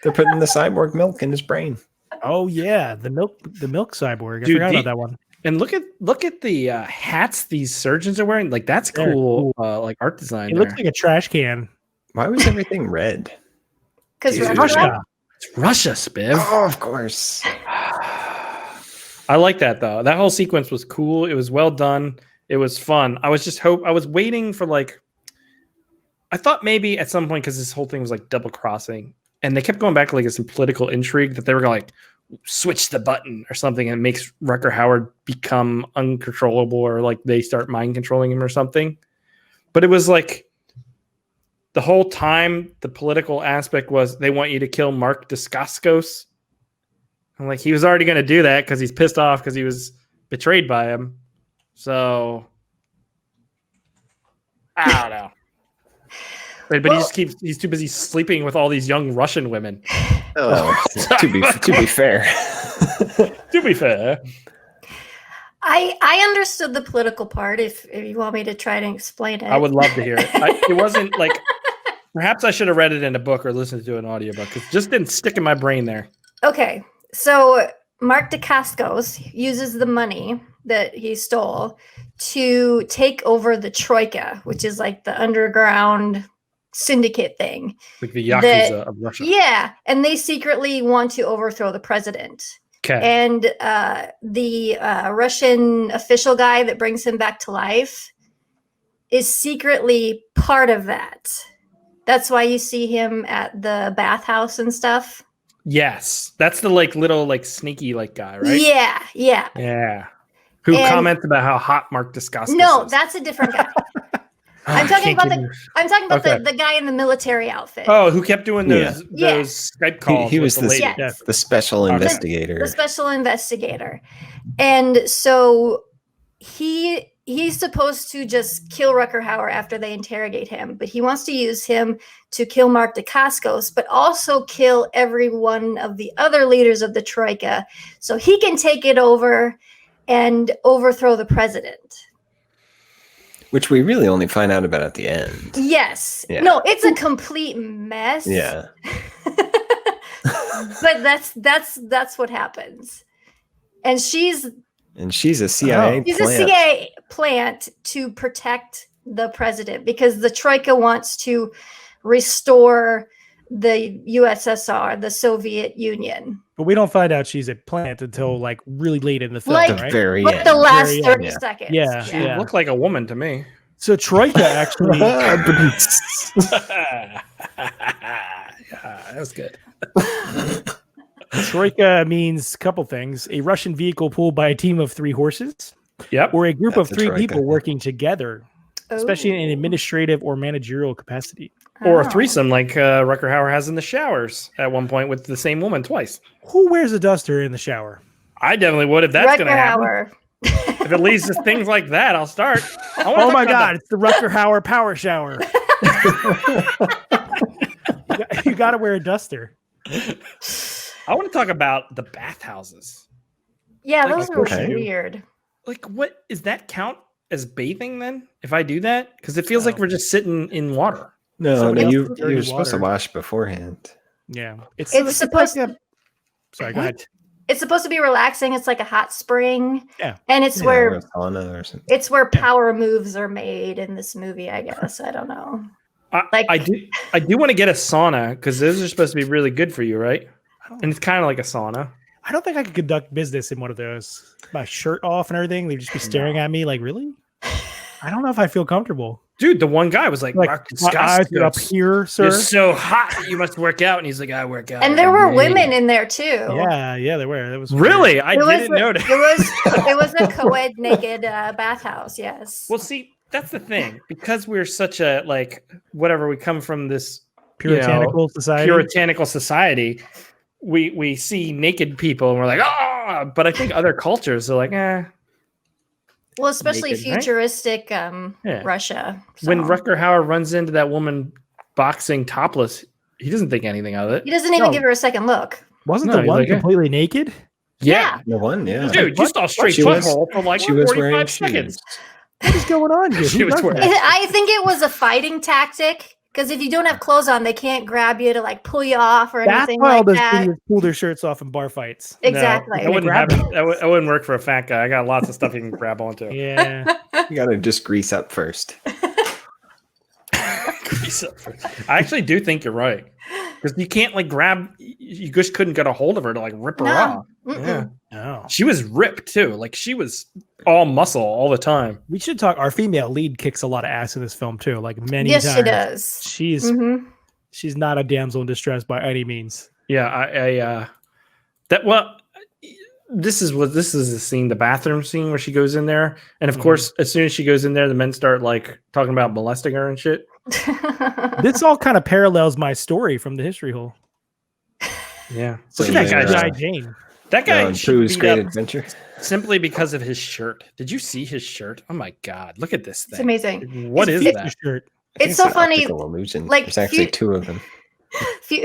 They're putting the cyborg milk in his brain. Oh yeah, the milk cyborg. I Dude, forgot about that one. And look at the hats these surgeons are wearing. Like that's They're cool. Like art design. It there. looks like a trash can. Why was everything red? Because Jesus. Russia. It's Russia, Spiv. Oh, of course. I like that though. That whole sequence was cool. It was well done. It was fun. I was waiting for like. I thought maybe at some point because this whole thing was like double crossing, and they kept going back to like some political intrigue that they were like, switch the button or something, and it makes Rutger Hauer become uncontrollable, or like they start mind controlling him or something. But it was like the whole time the political aspect was they want you to kill Mark Dacascos. And like he was already going to do that because he's pissed off because he was betrayed by him. So I don't know. But he's too busy sleeping with all these young Russian women. Oh, to be fair. To be fair. I understood the political part. If you want me to try to explain it, I would love to hear it. It wasn't like, perhaps I should have read it in a book or listened to an audiobook. It just didn't stick in my brain there. Okay, so Mark Dacascos uses the money that he stole to take over the Troika, which is like the underground syndicate thing. Like the Yakuza of Russia. Yeah, and they secretly want to overthrow the president. Okay. And the Russian official guy that brings him back to life is secretly part of that. That's why you see him at the bathhouse and stuff. Yes. That's the like little like sneaky like guy, right? Yeah. Yeah. Who comments about how hot Mark Dacascos is. No, that's a different guy. I'm talking about the guy in the military outfit. Oh, who kept doing those Skype calls? He was the the special investigator. The special investigator. And so he's supposed to just kill Rutger Hauer after they interrogate him, but he wants to use him to kill Mark Dacascos, but also kill every one of the other leaders of the Troika so he can take it over and overthrow the president. Which we really only find out about at the end. Yes. Yeah. No, it's a complete mess. Yeah. But that's what happens. And she's a CIA She's plant. a CIA plant to protect the president because the Troika wants to restore the USSR, the Soviet Union. But we don't find out she's a plant until like really late in the film, Like, right? Very But end. the last Very 30 end, seconds. Yeah. She looked like a woman to me. So Troika actually, Yeah, that was good. Troika means a couple things: a Russian vehicle pulled by a team of 3 horses, Yep. or a group That's of a 3 troika. people working together, especially in an Ooh. administrative or managerial capacity. Or a Oh. threesome like Rutger Hauer has in the showers at one point with the same woman twice. Who wears a duster in the shower? I definitely would if that's going to Rutger happen. Hauer. If it leads to things like that, I'll start. Oh my God, it's the Rutger Hauer power shower. You got to wear a duster. I want to talk about the bathhouses. Yeah, Like, those are okay. weird. Like, what is that count as bathing then? If I do that, because it feels like we're just sitting in water. No, Somebody else you put dirty were supposed to water. wash beforehand. Yeah, It's supposed to. Sorry, go ahead. It's supposed to be relaxing. It's like a hot spring. Yeah. And it's Yeah, or where a sauna or something. it's where power moves are made in this movie, I guess. I don't know. I do want to get a sauna because those are supposed to be really good for you, right? And it's kind of like a sauna. I don't think I could conduct business in one of those. My shirt off and everything. They'd just be staring at me like, really? I don't know if I feel comfortable. Dude, the one guy was like, Like, "Mark my eyes are up Dacascos, here, sir. you're so hot that you must work out." And he's like, "I work out." And there were every day." women in there too. Yeah, they were. That was Really? I didn't was, notice. It was a co-ed naked bathhouse. Yes. Well, see, that's the thing. Because we're such a whatever, we come from this puritanical society. puritanical society. We see naked people and we're like, "Oh!" But I think other cultures are like, "Eh." Well, especially naked, right? futuristic Yeah. Russia. When so. Rutger Hauer runs into that woman boxing topless, he doesn't think anything of it. He doesn't even No. give her a second look. Wasn't No, the he's one like, completely naked? Yeah. The one, yeah. Dude, you saw straight She was- butthole for like she was wearing 45 shoes. seconds. What is going on here? She Who was does wearing- that? I think it was a fighting tactic because if you don't have clothes on, they can't grab you to like pull you off or That's anything why all like those that. idiots pull their shirts off in bar fights. Exactly. No, I wouldn't have it. That wouldn't work for a fat guy. I got lots of stuff you can grab onto. Yeah. You gotta just grease up first. I actually do think you're right. Because you can't grab, you just couldn't get a hold of her to rip her No. off. Mm-mm. Yeah. Oh. She was ripped too. She was all muscle all the time. We should talk. Our female lead kicks a lot of ass in this film too. Many Yes, times. she does. She's not a damsel in distress by any means. Yeah. this is the scene, the bathroom scene where she goes in there, and of course, as soon as she goes in there, the men start like talking about molesting her and shit. This all kind of parallels my story from the history hole. Yeah, So look at that guy. G.I. Jane. That guy should Pooh's beat Great up Adventure. simply because of his shirt. Did you see his shirt? Oh my god, look at this thing. It's amazing. What is It's that? shirt. I think It's so an funny. optical illusion. like, There's actually fu- 2 of them.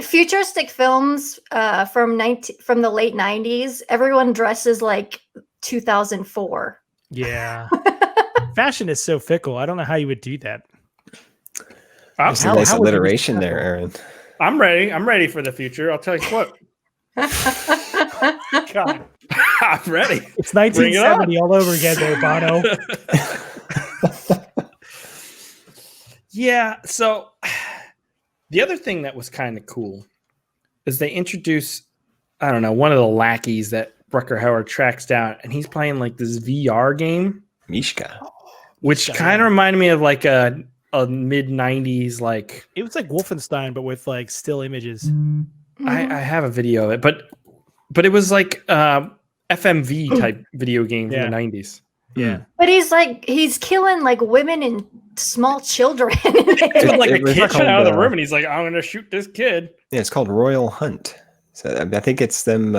Futuristic films from the late 90s, everyone dresses like 2004. Yeah. Fashion is so fickle. I don't know how you would do that. There's how- a nice how would you alliteration be there, Aaron. I'm ready. I'm ready for the future. I'll tell you what. God, I'm ready. It's Bring it on. 1970 all over again there, Bono. Yeah. So the other thing that was kind of cool is they introduce, I don't know, one of the lackeys that Rutger Hauer tracks down, and he's playing like this VR game, Mishka. which kind of reminded me of like a mid 90s, like It was like Wolfenstein, but with like still images. I have a video of it, but it was like FMV type video game from the 90s. Yeah. But he's killing like women and small children. With like It a was kid called, out of the room, and he's like, "I'm gonna shoot this kid." Yeah, it's called Royal Hunt. So I think it's them,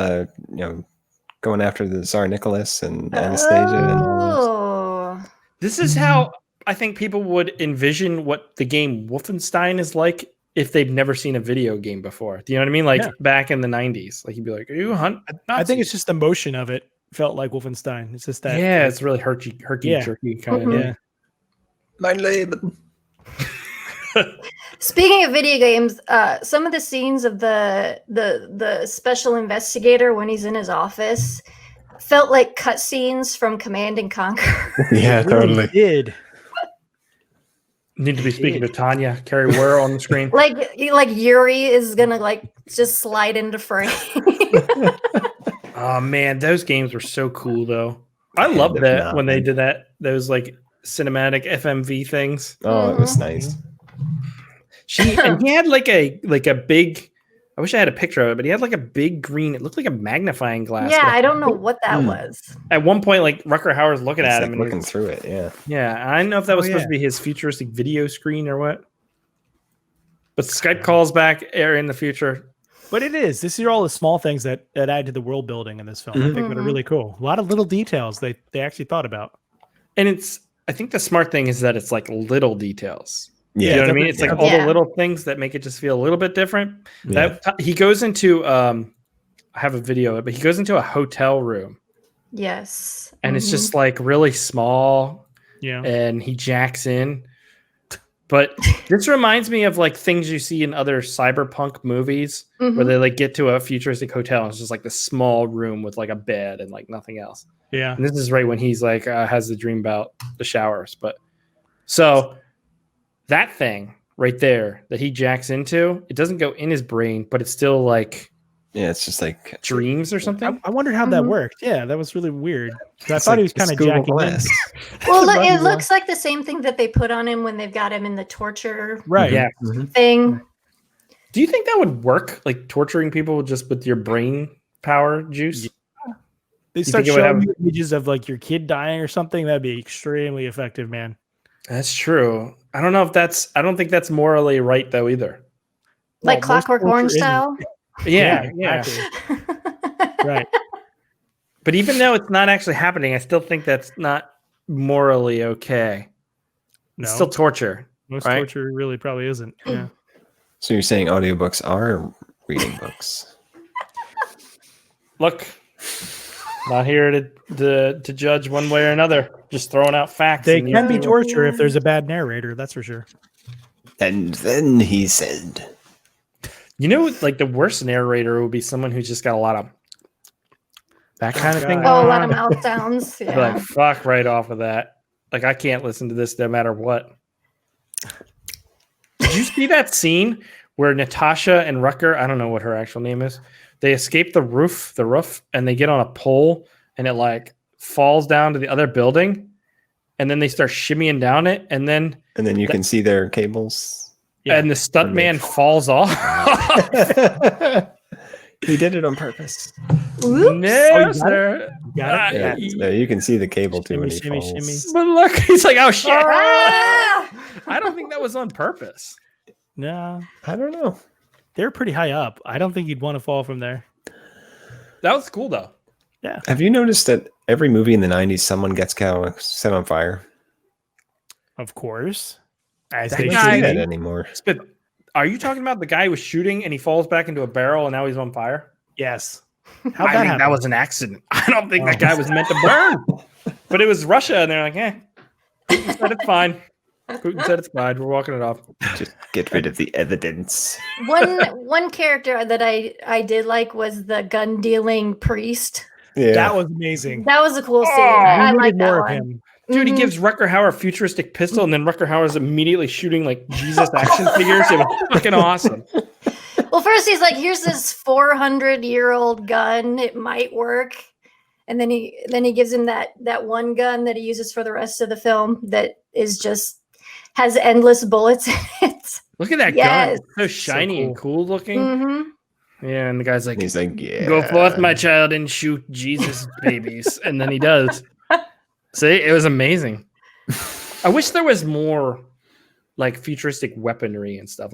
going after the Tsar Nicholas and Anastasia and all those. Oh. This is how I think people would envision what the game Wolfenstein is like if they've never seen a video game before. Do you know what I mean? Like back in the 90s, like you'd be like, "Are you hunt?" I think it's just the motion of it felt like Wolfenstein. It's just that. Yeah, it's really herky Yeah. jerky kind of. Yeah. Mein Leben. Speaking of video games, some of the scenes of the special investigator when he's in his office felt like cutscenes from Command and Conquer. Yeah, It really totally. did. Need to be speaking to Tanya, Carrie Ware on the screen. like Yuri is gonna like just slide into frame. Oh man, those games were so cool though. I Hand loved of that when they nothing. did that. Those like cinematic FMV things. Oh, it was nice. He had like a big. I wish I had a picture of it, but he had like a big green. It looked like a magnifying glass. Yeah, but I don't know what that was. At one point, like Rutger Hauer's looking It's at like him, and looking it's- through it. Yeah. yeah, I didn't know if that was supposed to be his futuristic video screen or what. But Skype calls back in the future. But it is. These are all the small things that add to the world building in this film. I think that are really cool. A lot of little details they actually thought about. And I think the smart thing is that it's like little details. Yeah. You know what I mean? It's like all Yeah. the little things that make it just feel a little bit different. Yeah. He goes into I have a video of it, but he goes into a hotel room Yes. and it's just like really small Yeah. and he jacks in. But this reminds me of like things you see in other cyberpunk movies where they like get to a futuristic hotel and it's just like this small room with like a bed and like nothing else. Yeah. And this is right when he's like has the dream about the showers. But so that thing right there that he jacks into, it doesn't go in his brain, but it's still like Yeah, it's just like dreams or something. I wondered how that worked. Yeah, that was really weird. I it's thought he like was kind of Google jacking in. Glass. Well, That's it what looks like the same thing that they put on him when they've got him in the torture Right. Yeah. thing. Do you think that would work? Like torturing people just with your brain power juice? They You start think it would showing have- you images of like your kid dying or something. That'd be extremely effective, man. That's true. I don't know if I don't think that's morally right though either. Like most Clockwork torture Orange isn't. style. Yeah. exactly. Right. But even though it's not actually happening, I still think that's not morally okay. No, It's still torture. most right? torture really probably isn't. Yeah. So you're saying audiobooks are reading books? Look, not here to judge one way or another. Just throwing out facts. They and can be you- torture if there's a bad narrator. That's for sure. And then he said, You know, like the worst narrator would be someone who's just got a lot of that kind of thing. God. Oh, a going lot of on. mouth sounds. I'd be Yeah. like, fuck right off of that. Like I can't listen to this no matter what. Did you see that scene where Natasha and Rutger, I don't know what her actual name is, they escape the roof, and they get on a pole and it like falls down to the other building and then they start shimmying down it and then you can see their cables. and the stuntman falls off. He did it on purpose. Oops. No, sir. Got it? Yeah, so you can see the cable too when he Shimmy, falls. shimmy. But look, he's like, oh shit. Ah! I don't think that was on purpose. No, I don't know. they're pretty high up. I don't think you'd want to fall from there. That was cool though. Have you noticed that every movie in the 90s, someone gets set on fire? Of course. As That they I guy- don't see should that be. anymore. But are you talking about the guy who was shooting and he falls back into a barrel and now he's on fire? Yes. I How'd that think happen? that was an accident. I don't think that guy was meant to burn. But it was Russia, and they're like, Putin said it's fine. Putin said it's fine. We're walking it off. Just get rid of the evidence. One character that I did like was the gun dealing priest. Yeah. That was amazing. That was a cool scene. Oh, I We like needed that more one. of him. Dude, he Mhm. gives Rutger Hauer a futuristic pistol, and then Rutger Hauer's immediately shooting like Jesus action figures. It was fucking awesome. Well, first he's like, "Here's this 400-year-old gun. It might work." And then he gives him that one gun that he uses for the rest of the film that is just has endless bullets in it. Look at that Yes. gun. It's so shiny and cool looking. hmm Yeah, and the guy's like, He's like, yeah. go forth, my child, and shoot Jesus babies. And then he does. See, it was amazing. I wish there was more like futuristic weaponry and stuff.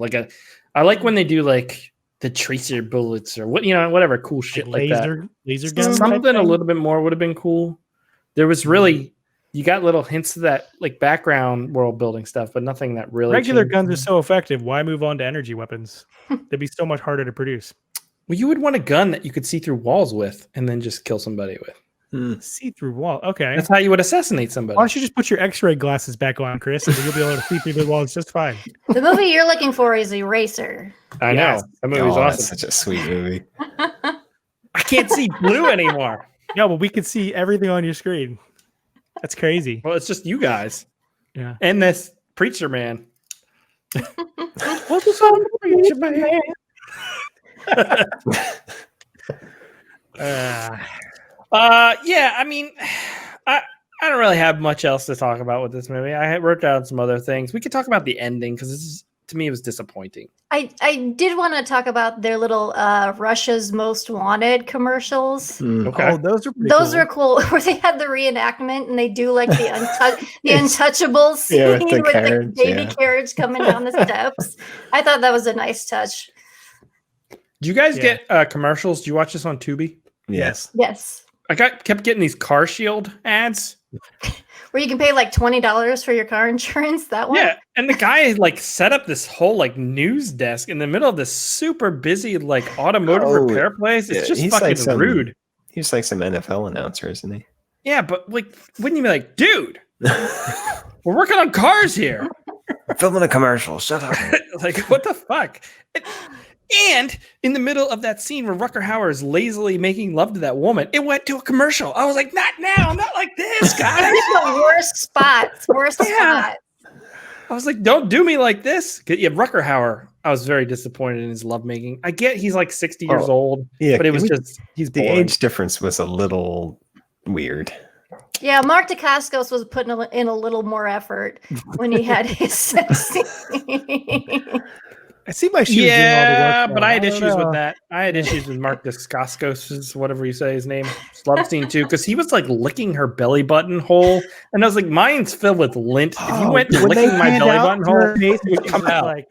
I like when they do like the tracer bullets or whatever cool shit like that. Laser gun. type Something a thing? little bit more would have been cool. There was really, you got little hints of that like background world building stuff, but nothing that really. Regular changed. guns are so effective. Why move on to energy weapons? They'd be so much harder to produce. Well, you would want a gun that you could see through walls with, and then just kill somebody with. See-through wall. Okay. That's how you would assassinate somebody. Why don't you just put your X-ray glasses back on, Chris, and then you'll be able to see through the walls just fine. The movie you're looking for is Eraser. I Yes. know that movie's That's awesome. such a sweet movie. I can't see blue anymore. No, but we could see everything on your screen. That's crazy. Well, it's just you guys Yeah. and this preacher man. What's on preacher man? Yeah, I mean, I don't really have much else to talk about with this movie. I wrote down some other things. We could talk about the ending because to me it was disappointing. I did want to talk about their little Russia's Most Wanted commercials. Okay. Oh, those are pretty Those cool. are cool. Where they had the reenactment and they do like the Untouchables scene Yeah, with the with carriage, the baby yeah. carriage coming down the steps. I thought that was a nice touch. Do you guys Yeah. get commercials? Do you watch this on Tubi? Yes. Yes. I kept getting these Car Shield ads. Where you can pay like $20 for your car insurance. That one. Yeah, and the guy like set up this whole like news desk in the middle of this super busy like automotive Oh, repair place. It's yeah, just he's fucking like some- rude. He's like some NFL announcer, isn't he? Yeah, but like, wouldn't you be like, dude, we're working on cars here? Filming a commercial. Shut up. Like, what the fuck? And in the middle of that scene where Rutger Hauer is lazily making love to that woman, it went to a commercial. I was like, not now, not like this, guys. The worst spots. Worst Yeah. spots. I was like, don't do me like this. Yeah, Rutger Hauer, I was very disappointed in his lovemaking. I get he's like 60 years old, Yeah, but it was just, he's the boring. age difference was a little weird. Yeah, Mark Dacascos was putting in a little more effort when he had his sex scene. I see my shoes doing all the Yeah, work. but now. I had don't issues know. with that. I had issues with Mark Dacascos, whatever you say his name, love scene too, because he was like licking her belly button hole, and I was like, mine's filled with lint. If you went to When they licking my panned belly out button to her hole, face, it would come out. like,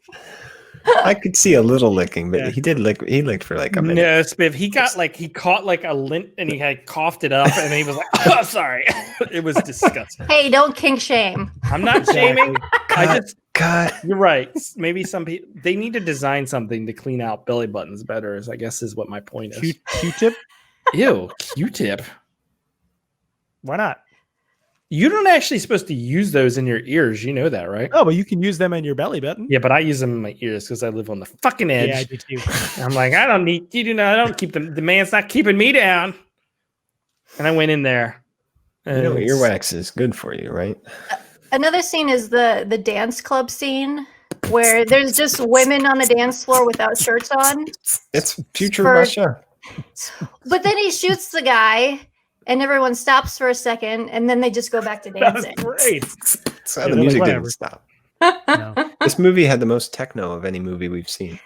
I could see a little licking, but Yeah. he did lick. He licked for like a minute. No, Spiv, he caught like a lint and he had coughed it up, and he was like, "Oh, sorry." It was disgusting. Hey, don't kink shame. I'm not shaming. I just, God. you're right. Maybe some people they need to design something to clean out belly buttons better. I guess is what my point is. Q-tip? Ew, Q-tip. Why not? You don't actually supposed to use those in your ears. You know that, right? Oh, but you can use them in your belly button. Yeah, but I use them in my ears because I live on the fucking edge. Yeah, I do too. I'm like, I don't need you. Do not. I don't keep them. The man's not keeping me down. And I went in there. You know, and earwax is good for you, right? Another scene is the dance club scene where there's just women on the dance floor without shirts on. It's future For- Russia. But then he shoots the guy and everyone stops for a second and then they just go back to That was dancing. great. So Yeah, the they're music like, didn't whatever. stop. No. This movie had the most techno of any movie we've seen.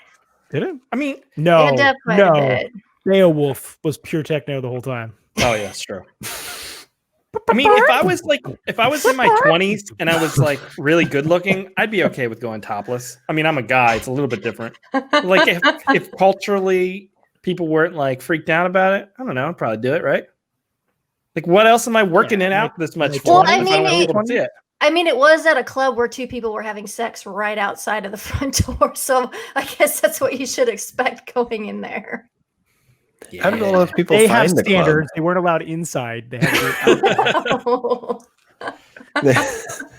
Did it? I mean, No. They did quite a No. bit. Beowulf was pure techno the whole time. Oh yeah, it's true. I mean, if I was in my 20s and I was like really good looking, I'd be okay with going topless. I mean, I'm a guy; it's a little bit different. Like if culturally people weren't like freaked out about it, I don't know, I'd probably do it, right? Like, what else am I working it out this much for? Well, I mean, it was at a club where two people were having sex right outside of the front door, so I guess that's what you should expect going in there. Yeah. I don't know if people they find have the standards. club. They weren't allowed inside. They had to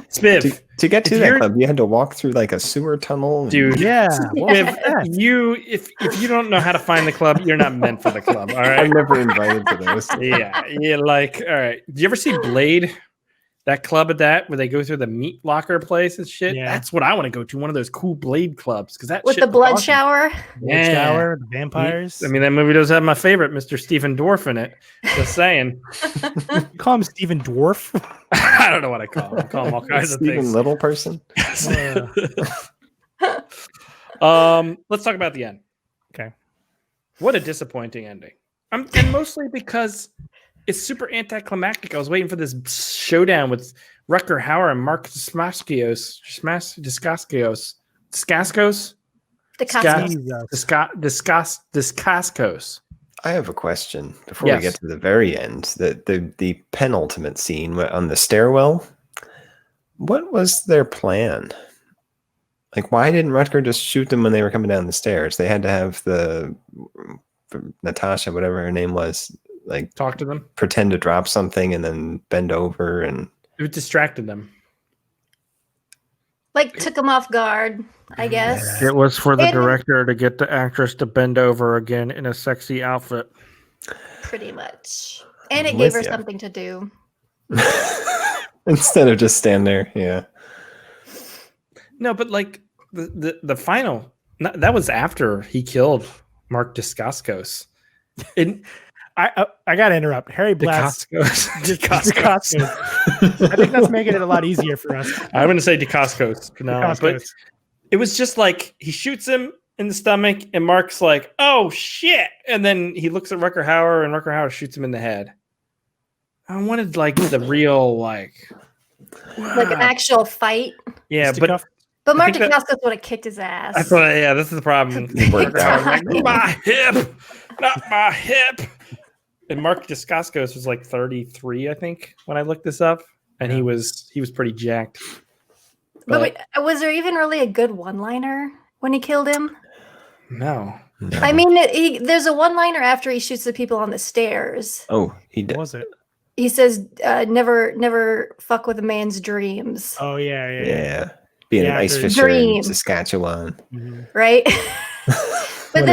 Spiv, to get to that club, you had to walk through like a sewer tunnel. Dude, yeah. If you don't know how to find the club, you're not meant for the club. All right. I'm never invited to those. Yeah. Like, all right. Did you ever see Blade? That club where they go through the meat locker place and shit. Yeah. That's what I want to go to. One of those cool Blade clubs because that with shit the blood awesome. shower. Yeah. Shower, the vampires. I mean, that movie does have my favorite, Mr. Stephen Dorff, in it. Just saying. You call him Stephen Dwarf? I don't know what I call him. I call him all kinds of Stephen things. Little person. Let's talk about the end. Okay. What a disappointing ending. And mostly because it's super anticlimactic. I was waiting for this showdown with Rutger Hauer and Mark Dacascos. Dacascos. I have a question before we get to the very end. The penultimate scene on the stairwell. What was their plan? Like, why didn't Rutger just shoot them when they were coming down the stairs? They had to have the Natasha, whatever her name was, like talk to them, pretend to drop something, and then bend over, and it distracted them. Like took them off guard, I guess. It was for the director to get the actress to bend over again in a sexy outfit. Pretty much. And it gave her something to do. Instead of just stand there. Yeah. No, but like the final, that was after he killed Mark Dacascos. I gotta interrupt. Harry Blass. Dacascos. I think that's making it a lot easier for us. I'm gonna say Dacascos for now, but it was just like he shoots him in the stomach, and Mark's like, "Oh shit!" And then he looks at Rutger Hauer, and Rutger Hauer shoots him in the head. I wanted like the real like an actual fight. Yeah, but Mark Dacascos would have kicked his ass. I thought, yeah, this is the problem. Like, my hip, not my hip. And Mark Dacascos was like 33, I think, when I looked this up, and he was pretty jacked. But wait, was there even really a good one-liner when he killed him? No. I mean, there's a one-liner after he shoots the people on the stairs. Oh, he did. What was it? He says, "Never fuck with a man's dreams." Oh yeah. Being an ice fisher in Saskatchewan, right? But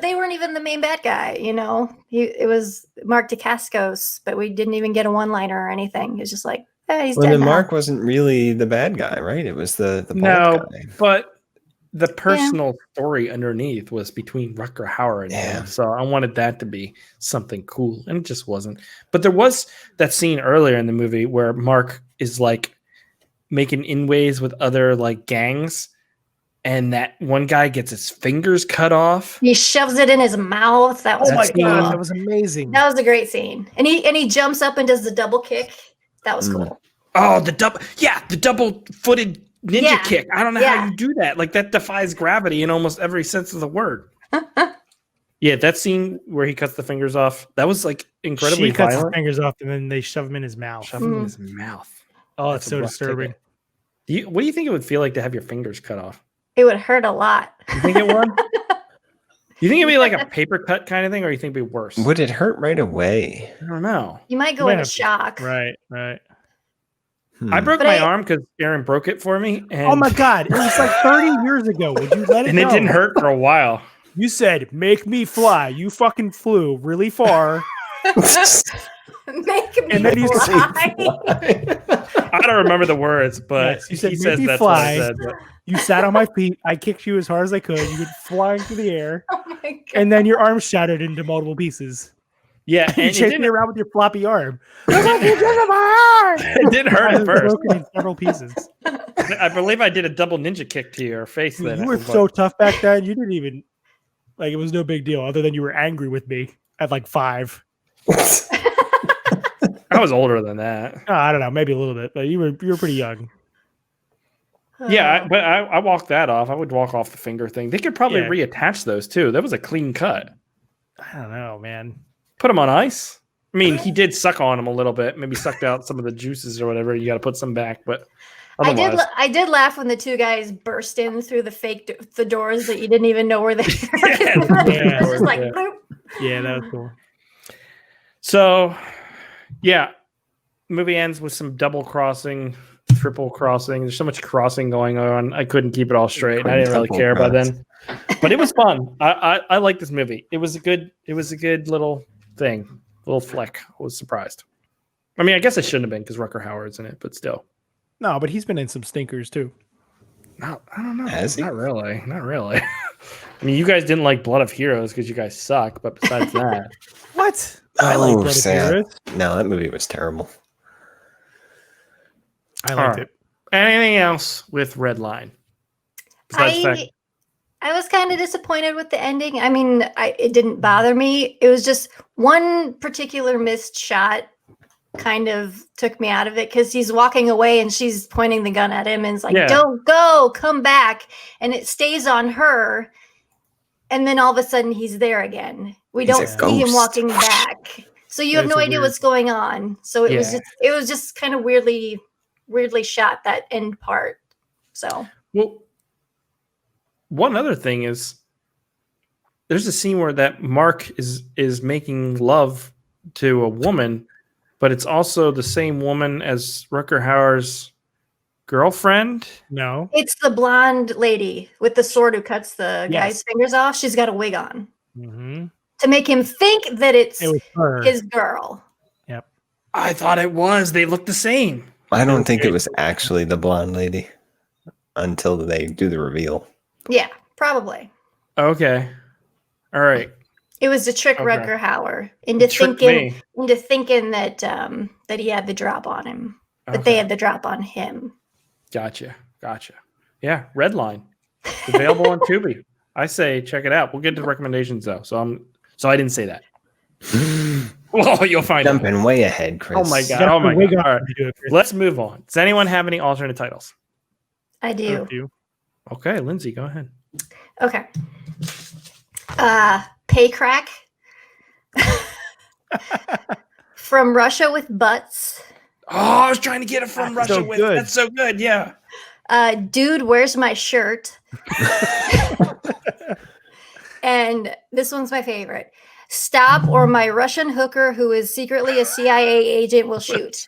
they weren't even the main bad guy, you know. It was Mark Dacascos, but we didn't even get a one-liner or anything. It was just like, he's dead then now. Mark wasn't really the bad guy, right? It was the bald guy. But the personal story underneath was between Rutger Hauer and him, so I wanted that to be something cool, and it just wasn't. But there was that scene earlier in the movie where Mark is like making inways with other like gangs. And that one guy gets his fingers cut off. He shoves it in his mouth. That was God, that was amazing. That was a great scene. And he jumps up and does the double kick. That was cool. Oh, the double-footed ninja kick. I don't know how you do that. Like that defies gravity in almost every sense of the word. Yeah, that scene where he cuts the fingers off, that was like incredibly violent. He cuts his fingers off and then they shove him in his mouth. Oh, it's so disturbing. What do you think it would feel like to have your fingers cut off? It would hurt a lot. You think it would? You think it'd be like a paper cut kind of thing, or you think it'd be worse? Would it hurt right away? I don't know. You might go into shock. Right. I broke my arm because Aaron broke it for me. And oh my God. It was like 30 years ago. Would you let it And go? it didn't hurt for a while. You said, make me fly. You fucking flew really far. Make me and then fly. I don't remember the words, but yes, you said, he says that's fly. what I said. But... You sat on my feet. I kicked you as hard as I could. You went flying through the air. Oh my God. And then your arm shattered into multiple pieces. Yeah. And you chased me around with your floppy arm. It didn't hurt at first. Broken in several pieces. I believe I did a double ninja kick to your face. Dude, you were so tough back then. You didn't even... Like it was no big deal, other than you were angry with me at like 5. I was older than that. I don't know, maybe a little bit, but you were pretty young. Yeah, but I walked that off. I would walk off the finger thing. They could probably reattach those too. That was a clean cut. I don't know, man. Put them on ice. I mean, he did suck on them a little bit. Maybe sucked out some of the juices or whatever. You got to put some back, but otherwise. I did laugh when the 2 guys burst in through the doors that you didn't even know were there. Yeah, Just like, bloop. Yeah, that was cool. So, yeah, movie ends with some double crossing, triple crossing. There's so much crossing going on. I couldn't keep it all straight. I didn't really care by then, but it was fun. I like this movie. It was a good little thing, little flick. I was surprised. I mean, I guess it shouldn't have been because Rutger Hauer's in it, but still. No, but he's been in some stinkers too. No, I don't know. Has he? Not really. Not really. I mean, you guys didn't like Blood of Heroes because you guys suck, but besides that. What? I like Blood of sad. Heroes. No, that movie was terrible. I liked it. Anything else with Redline? Besides the fact I was kind of disappointed with the ending. I mean, it didn't bother me. It was just one particular missed shot kind of took me out of it because he's walking away and she's pointing the gun at him and it's like, don't go, come back. And it stays on her. And then all of a sudden he's there again. We don't see him walking back. So you have no idea what's going on. So it was just kind of weirdly shot, that end part. So well, one other thing is there's a scene where that Mark is making love to a woman, but it's also the same woman as Rutger Hauer's girlfriend. No, it's the blonde lady with the sword who cuts the guy's fingers off. She's got a wig on to make him think that it was his girl. Yep, I thought it was. They look the same. I don't think it was actually the blonde lady until they do the reveal. Yeah, probably. Okay. All right. It was to trick Rutger Hauer into thinking that he had the drop on him, but they had the drop on him. Gotcha. Yeah, Redline. It's available on Tubi. I say check it out. We'll get to the recommendations though. So I didn't say that. Well, you'll find out. Jumping way ahead, Chris. Oh my god. All right. Let's move on. Does anyone have any alternate titles? I do. Okay, Lindsay, go ahead. Okay. Pay crack. From Russia with Butts. Oh, I was trying to get it from Russia with. Good. That's so good. Yeah. Dude, where's my shirt? And this one's my favorite. Stop, or my Russian hooker, who is secretly a CIA agent, will shoot.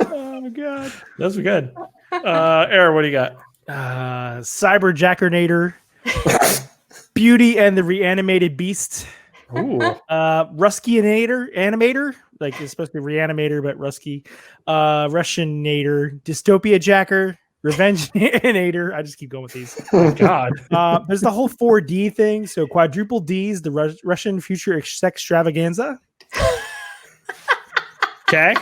Oh god, those are good. Aaron, what do you got? Cyber Jackernator, Beauty and the Reanimated Beast. Ooh. Ruskinator, animator, like it's supposed to be reanimator, but Rusky. Russianator, Dystopia Jacker, Revenge-nator. I just keep going with these. Oh God. There's the whole 4D thing. So quadruple D's, the Russian future sex extravaganza. Okay.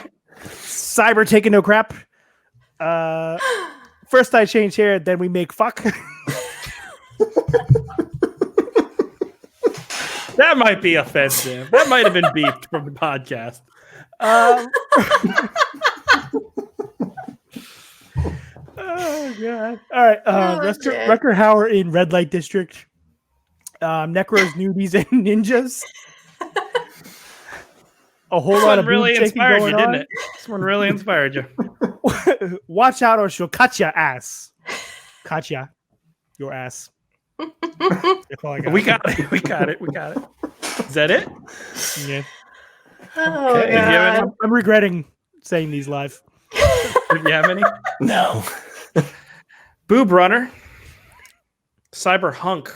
Cyber taking no crap. First I change hair, then we make fuck. That might be offensive. That might have been beeped from the podcast. Oh god! All right, Rutger Hauer in Red Light District. Necros, nudies, and ninjas. A whole lot of really inspired you, didn't on. it? This one really inspired you. Watch out, or she'll cut ya ass. Cut ya, your ass. That's all I got. We got it. Is that it? Yeah. Oh, okay. God. I'm regretting saying these live. Do you have any? No. Boob Runner. Cyber Hunk.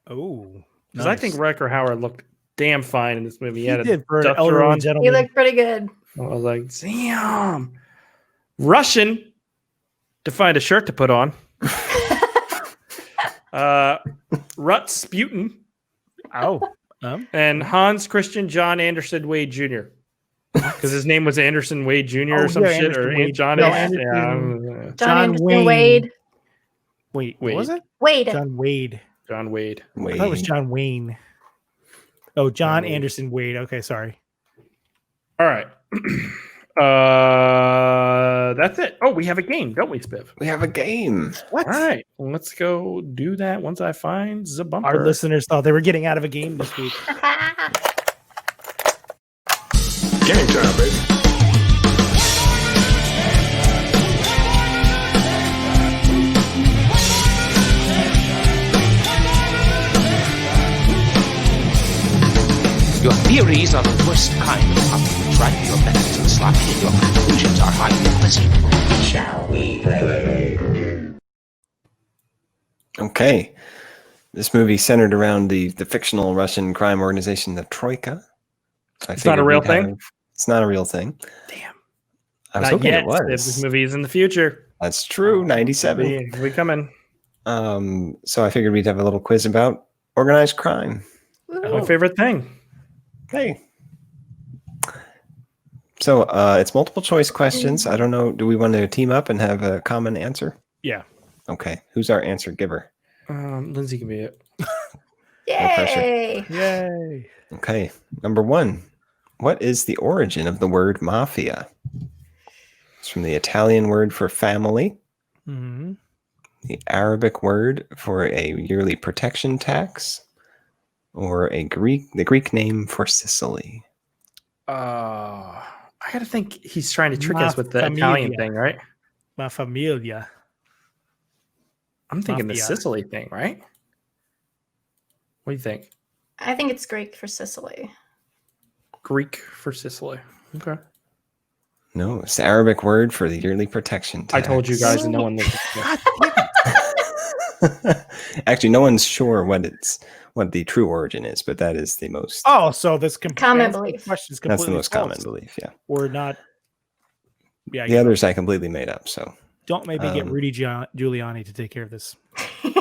Oh, because I think Rutger Hauer looked damn fine in this movie. He did for an elderly on. He looked pretty good. I was like, damn. Russian to find a shirt to put on. Rutsputin. And Hans Christian John Anderson Wade Jr. Because his name was Anderson Wade Jr. or some shit. Or Wade. John John Anderson Wade. Wait, what was it? Wade. John Wade. John Wade. I thought it was John Wayne. Oh, John Wade. Anderson Wade. Okay, sorry. All right. That's it. Oh, we have a game, don't we, Spiv? We have a game. What? All right. Let's go do that once I find the bumper. Our listeners thought they were getting out of a game this week. Game time, baby. Your theories are the worst kind of popular tripe. Your methods are sloppy and your conclusions are highly fuzzy. Shall we play? Okay. This movie centered around the fictional Russian crime organization, the Troika. It's not a real thing? It's not a real thing. Damn. I was Not hoping yet. it was. This movie is in the future. That's true. 97. We coming. So I figured we'd have a little quiz about organized crime. My favorite thing. Hey. So it's multiple choice questions. I don't know. Do we want to team up and have a common answer? Yeah. Okay. Who's our answer giver? Lindsay can be it. Yay! Yay. Okay. Number 1. What is the origin of the word mafia? It's from the Italian word for family, Mm-hmm. the Arabic word for a yearly protection tax, or the Greek name for Sicily. I gotta think he's trying to trick us with the Italian thing, right? La Familia. I'm thinking the Mafia. Sicily thing, right? What do you think? I think it's Greek for Sicily. Greek for Sicily. Okay. No, it's the Arabic word for the yearly protection tax. I told you guys, and no one listened. Actually, no one's sure what the true origin is, but that is the most. Oh, so this Common belief. question is That's completely the most false. common belief. Yeah. Or not. Yeah. The others I completely made up. So Don't maybe get Rudy Giuliani to take care of this. who's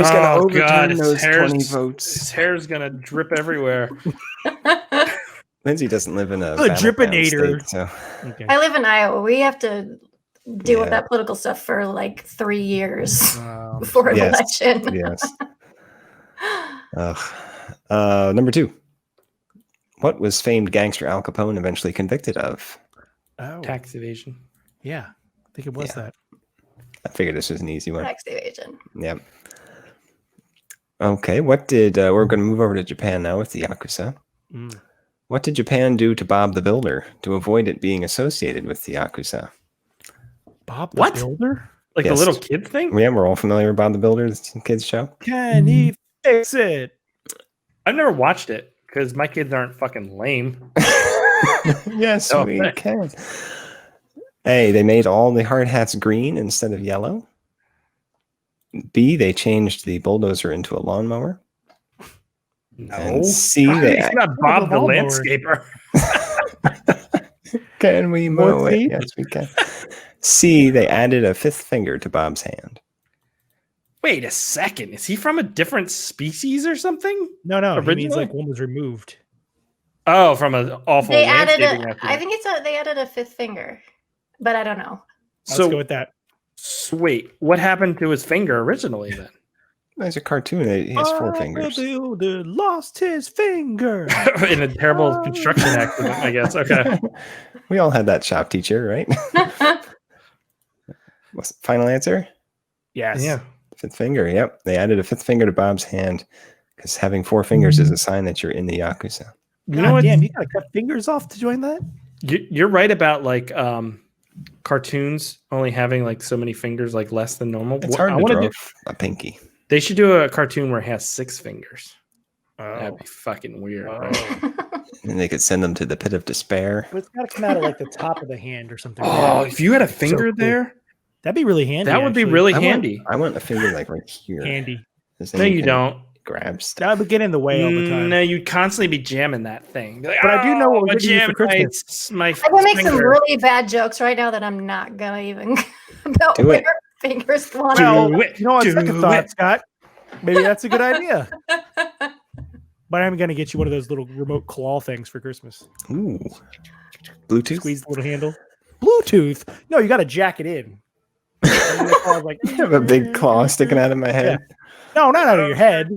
gonna Oh, overturn God, his those 20 His votes? hair's gonna drip everywhere. Lindsay doesn't live in a The battleground Dripinator. state, so Okay. I live in Iowa. We have to deal with Yeah. that political stuff for like 3 years Um, before an yes. election. yes. Number 2. What was famed gangster Al Capone eventually convicted of? Oh, tax evasion. yeah. I think it was Yeah. that. I figured this was an easy one. Tax evasion. Yeah. Okay. What did we're going to move over to Japan now with the Yakuza? Mm. What did Japan do to Bob the Builder to avoid it being associated with the Yakuza? Bob the What? Builder? Like Yes. the little kid thing? Yeah, we're all familiar with Bob the Builder, the kids show. Can he fix it? I've never watched it because my kids aren't fucking lame. Yes, Oh, we thanks. can. A, they made all the hard hats green instead of yellow. B, they changed the bulldozer into a lawnmower. No. And C, they He's not Bob the lawnmower. landscaper. can we mow More it? teeth? Yes, we can. C, they added a 5th finger to Bob's hand. Wait a second. Is he from a different species or something? No, he means Originally? like one was removed. Oh, from an awful They added landscaping a. accident. I think they added a 5th finger, but I don't know. Let's So go with that. wait, what happened to his finger originally then? There's a cartoon. He has 4 fingers. The Builder lost his finger. In a terrible construction accident, I guess. Okay. We all had that shop teacher, right? What's the final answer? Yes. Yeah. 5th finger. Yep. They added a 5th finger to Bob's hand because having 4 fingers is a sign that you're in the Yakuza. You know God what? damn, you gotta cut fingers off to join that? You're right about like cartoons only having like so many fingers, like less than normal. It's What- hard I to wanna draw do- a pinky. They should do a cartoon where it has 6 fingers. Oh. That'd be fucking weird. Right? And they could send them to the pit of despair. But it's gotta come out of like the top of the hand or something. Oh, if you had a finger cool. there, That'd be really handy. that would be actually. really I want- handy. I want a finger like right here. handy. 'Cause No, then you can don't. grab stuff. That would get in the way all the time. No, you'd constantly be jamming that thing. Be like, But I do know what "Oh, we're I'm getting you for jamming Christmas." My I'm gonna make some finger." really bad jokes right now that I'm not gonna even about Do it. where fingers want Well, Do it. you know, on Do second it. thought, Scott, maybe that's a good idea. But I'm gonna get you one of those little remote claw things for Christmas. Ooh. Bluetooth? Squeeze the little handle. Bluetooth? No, you got to jack it in. And the claw's like, I have a big claw sticking out of my head. Yeah. No, not out of your head.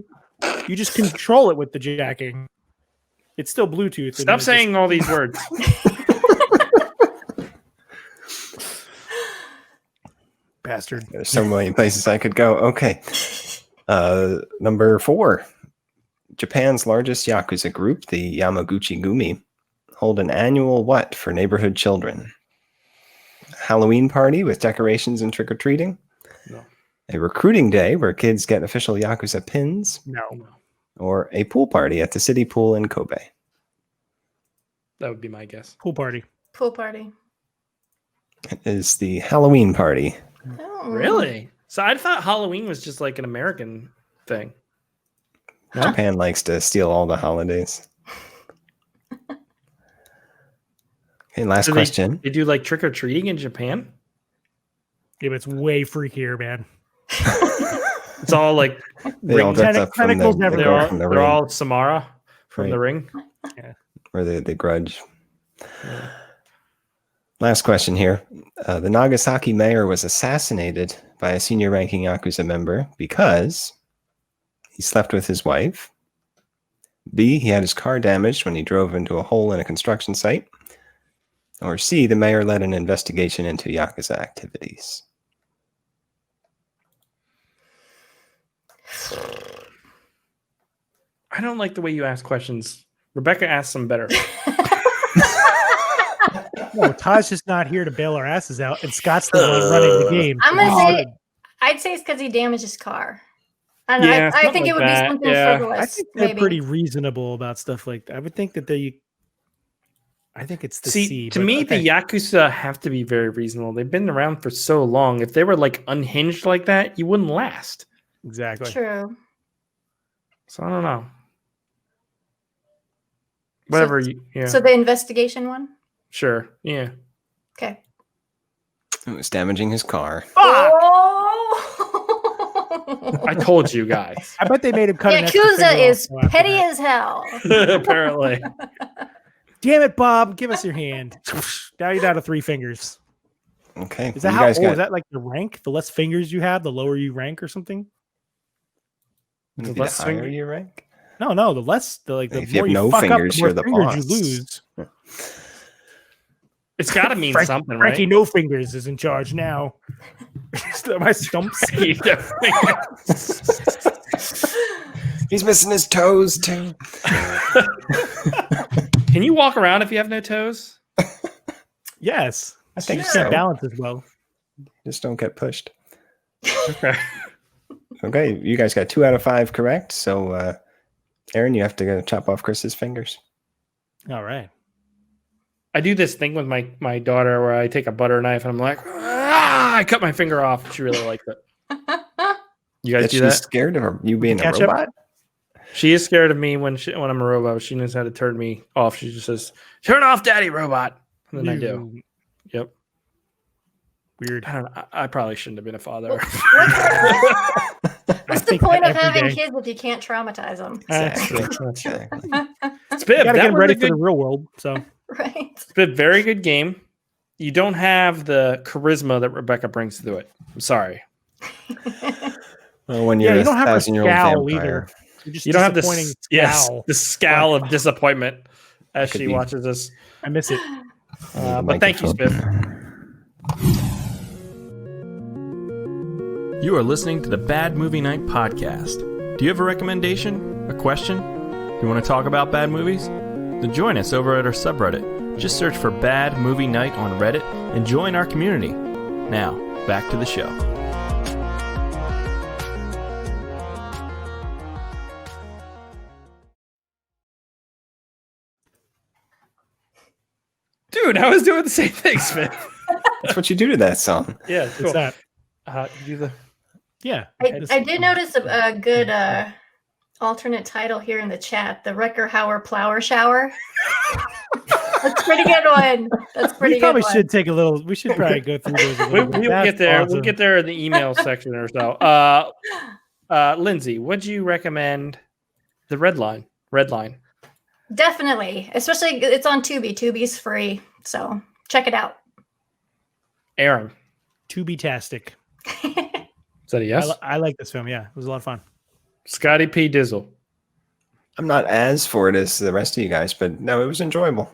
You just control it with the jacking. It's still Bluetooth. Stop saying all these words. Bastard. There's so many places I could go. Okay. Number 4. Japan's largest Yakuza group, the Yamaguchi-gumi, hold an annual what for neighborhood children? Halloween party with decorations and trick-or-treating? No. A recruiting day where kids get official Yakuza pins? No. Or a pool party at the city pool in Kobe? That would be my guess. Pool party. Pool party. It is the Halloween party. Oh. Really? So I thought Halloween was just like an American thing. Japan likes to steal all the holidays. Okay, last question. They do like trick or treating in Japan. Yeah, but it's way freakier, man. It's all like They all dress up from tentacles the, never- they go from the they're ring, all Samara from the Right. ring. or the grudge. Last question here. The Nagasaki mayor was assassinated by a senior ranking Yakuza member because he slept with his wife. B, he had his car damaged when he drove into a hole in a construction site. Or C, the mayor led an investigation into Yakuza activities. I don't like the way you ask questions. Rebecca asked some better. No, Todd's just not here to bail our asses out, and Scott's the one running the game. I'm gonna say, I'd say it's because he damaged his car. And Yeah, I think something it would like be that, something yeah. frivolous. I think they're maybe. pretty reasonable about stuff like that. I would think that I think it's the See, C. to but me, okay. the Yakuza have to be very reasonable. They've been around for so long. If they were like unhinged like that, you wouldn't last. Exactly. True. So I don't know. Whatever. Yeah. So the investigation one. Sure. Yeah. Okay. It was damaging his car. Oh. I told you guys. I bet they made him cut an extra Yakuza finger is off after petty that. as hell. Apparently. Damn it, Bob! Give us your hand. Now you're down to 3 fingers. Okay. Is that you how? guys Oh, got, is that like the rank? The less fingers you have, the lower you rank, or something? maybe less the higher finger- you rank? No. The less, the If more you have no fuck fingers, up, the more you're the fingers boss. you lose. It's got to mean something, right? Frankie No Fingers is in charge now. My stumps. He's missing his toes too. Can you walk around if you have no toes? Yes, I think you just can't so. balance as well. Just don't get pushed. Okay. Okay, you guys got 2 out of 5 correct. So, Aaron, you have to go chop off Chris's fingers. All right. I do this thing with my daughter where I take a butter knife and I'm like, I cut my finger off. She really likes it. You guys Is do she that? scared of you being a catch up? robot? She is scared of me when I'm a robot. She knows how to turn me off. She just says, "Turn off, Daddy, robot," and then I do. Yep. Weird. I don't know. I probably shouldn't have been a father. What's the think point that of every having day. kids if you can't traumatize them? Exactly. Spiv, You gotta that get them was ready a for good, the real world. So Right. Spiv, very good game. You don't have the charisma that Rebecca brings to it. I'm sorry. Well, when you're you don't a have a 1,000-year-old scowl vampire. either. You're just You don't have disappointing this, yes, scowl. the scowl of disappointment as Could she be. watches this. I miss it. But thank you, Spiv. You are listening to the Bad Movie Night podcast. Do you have a recommendation? A question? You want to talk about bad movies? Then join us over at our subreddit. Just search for Bad Movie Night on Reddit and join our community. Now, back to the show. Dude, I was doing the same thing, Spiv. That's what you do to that song. Yeah, cool. What's that? Do the Yeah. I did notice a good alternate title here in the chat. The Rutger Hauer Plower Shower. That's a pretty good one. That's a pretty We good probably one. should take a little. We should probably go through those. A little bit. We'll That's get there. awesome. We'll get there in the email section or so. Lindsay, would you recommend the Redline? Redline. Definitely. Especially it's on Tubi. Tubi's free. So check it out. Aaron. To be tastic. Is that a yes? I like this film. Yeah, it was a lot of fun. Scotty P. Dizzle. I'm not as for it as the rest of you guys, but no, it was enjoyable.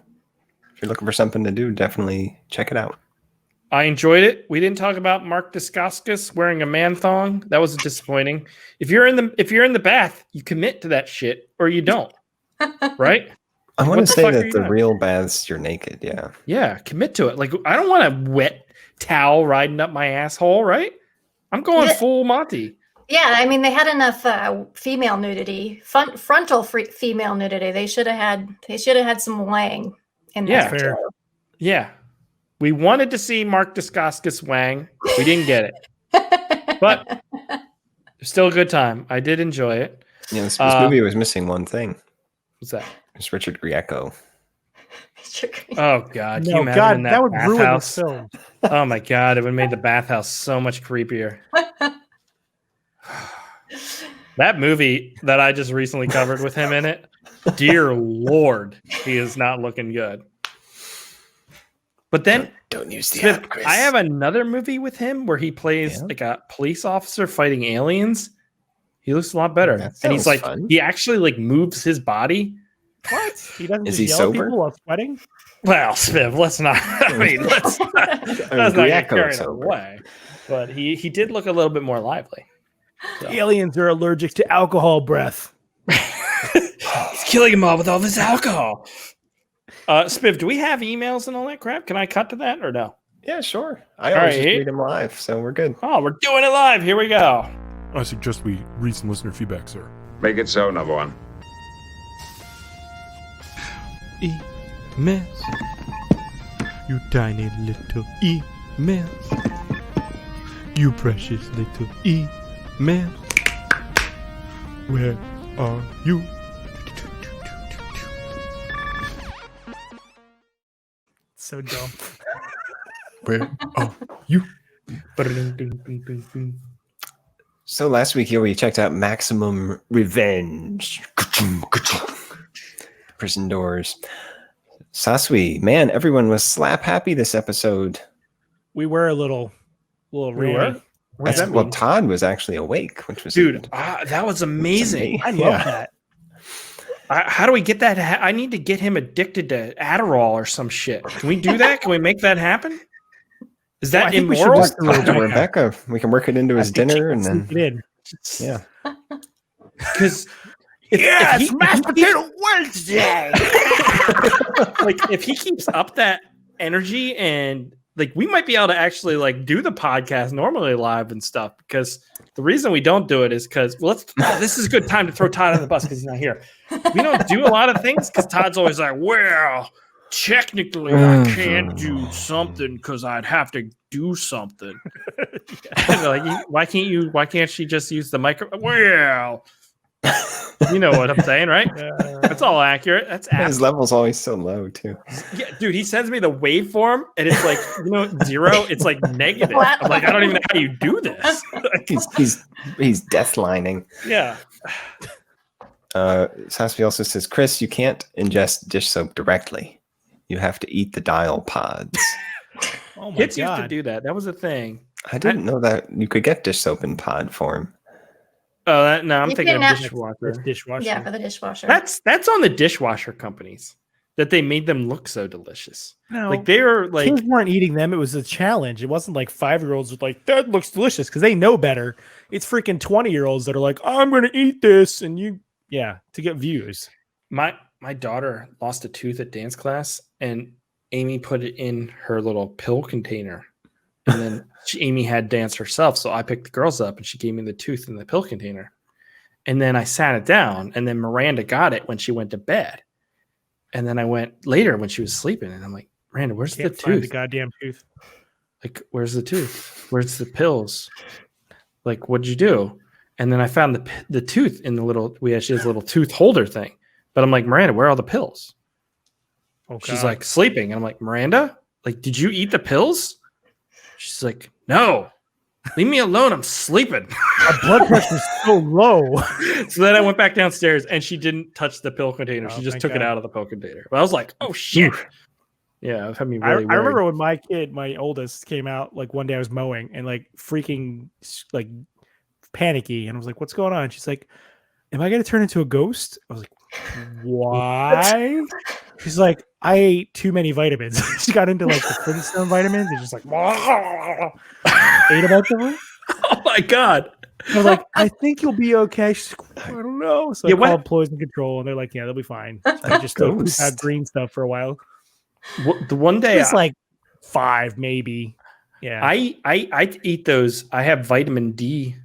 If you're looking for something to do, definitely check it out. I enjoyed it. We didn't talk about Mark Dacascos wearing a man thong. That was disappointing. If you're in the bath, you commit to that shit or you don't. Right? I want to say that the real baths, you're naked. Yeah. Yeah, commit to it. Like, I don't want a wet towel riding up my asshole, right? I'm going full Monty. Yeah, I mean, they had enough female nudity, frontal female nudity. They should have had some wang in that. Fair. Yeah. We wanted to see Mark Dacascos wang. We didn't get it. But still a good time. I did enjoy it. Yeah, this movie was missing one thing. What's that? It's Richard Grieco. Oh God! No, God, that would ruin this film. Oh my God! It would have made the bathhouse so much creepier. That movie that I just recently covered with him in it, dear Lord, he is not looking good. But then, don't use the app, Chris. I have another movie with him where he plays like a police officer fighting aliens. He looks a lot better, and he's like, he actually like moves his body. What? He doesn't Is just he yell sober? at people while sweating? Well, Spiv, let's not. I mean, let's not get carried away. But he did look a little bit more lively. So. Aliens are allergic to alcohol breath. He's killing them all with all this alcohol. Spiv, do we have emails and all that crap? Can I cut to that or no? Yeah, sure. I always just read them live, so we're good. Oh, we're doing it live. Here we go. I suggest we read some listener feedback, sir. Make it so, number one. Emails. You tiny little emails. You precious little emails. Where are you? So dumb. Where are you? So last week here we checked out Maximum Revenge. Prison Doors. Sasui, man, everyone was slap happy this episode. We were a little ranty. Well, Todd was actually awake, which was that was amazing. I love that. How do we get that? I need to get him addicted to Adderall or some shit. Can we do that? Can we make that happen? Is that immoral? Rebecca, we can work it into his dinner and then. Yeah. Because it's mashed potato Wednesday. Like if he keeps up that energy and like we might be able to actually like do the podcast normally live and stuff, because the reason we don't do it is because this is a good time to throw Todd on the bus because he's not here. We don't do a lot of things because Todd's always like, well, technically I can't do something because I'd have to do something. Like, why can't she just use the microphone? Well, you know what I'm saying, right? That's all accurate. That's his level's always so low too. Yeah, dude, he sends me the waveform and it's like, zero. It's like negative. I'm like, I don't even know how you do this. he's deathlining. Yeah. Saspi also says, Chris, you can't ingest dish soap directly. You have to eat the dial pods. Oh my Kids God. used to do that. That was a thing. I didn't know that you could get dish soap in pod form. Oh, no, I'm thinking of dishwasher. Dishwasher. Yeah, for the dishwasher. That's on the dishwasher companies that they made them look so delicious. No, like they were like kids weren't eating them. It was a challenge. It wasn't like 5-year-olds were like, that looks delicious because they know better. It's freaking 20-year-olds that are like, I'm gonna eat this, and to get views. My daughter lost a tooth at dance class, and Amy put it in her little pill container. And then Amy had dance herself, so I picked the girls up, and she gave me the tooth in the pill container. And then I sat it down, and then Miranda got it when she went to bed. And then I went later when she was sleeping, and I'm like, Miranda, where's the tooth? The goddamn tooth. Like, where's the tooth? Where's the pills? Like, what'd you do? And then I found the tooth in the little. She has a little tooth holder thing. But I'm like, Miranda, where are all the pills? Oh, she's like sleeping, and I'm like, Miranda, like, did you eat the pills? She's like, no, leave me alone. I'm sleeping. My blood pressure's so low. So then I went back downstairs and she didn't touch the pill container. She just took it out of the pill container. But I was like, oh shit. Yeah, it had me I really. remember when my oldest, came out. Like one day, I was mowing and like freaking like panicky, and I was like, "What's going on?" She's like, "Am I going to turn into a ghost?" I was like, "Why?" She's like, "I ate too many vitamins." She got into like the Flintstone vitamins and just like ate a bunch of them. Oh my god! I was like, "I think you'll be okay." She's like, "I don't know." So I called poison control, and they're like, "Yeah, they'll be fine." So I just still had green stuff for a while. The one day it's like 5 maybe. Yeah, I eat those. I have vitamin D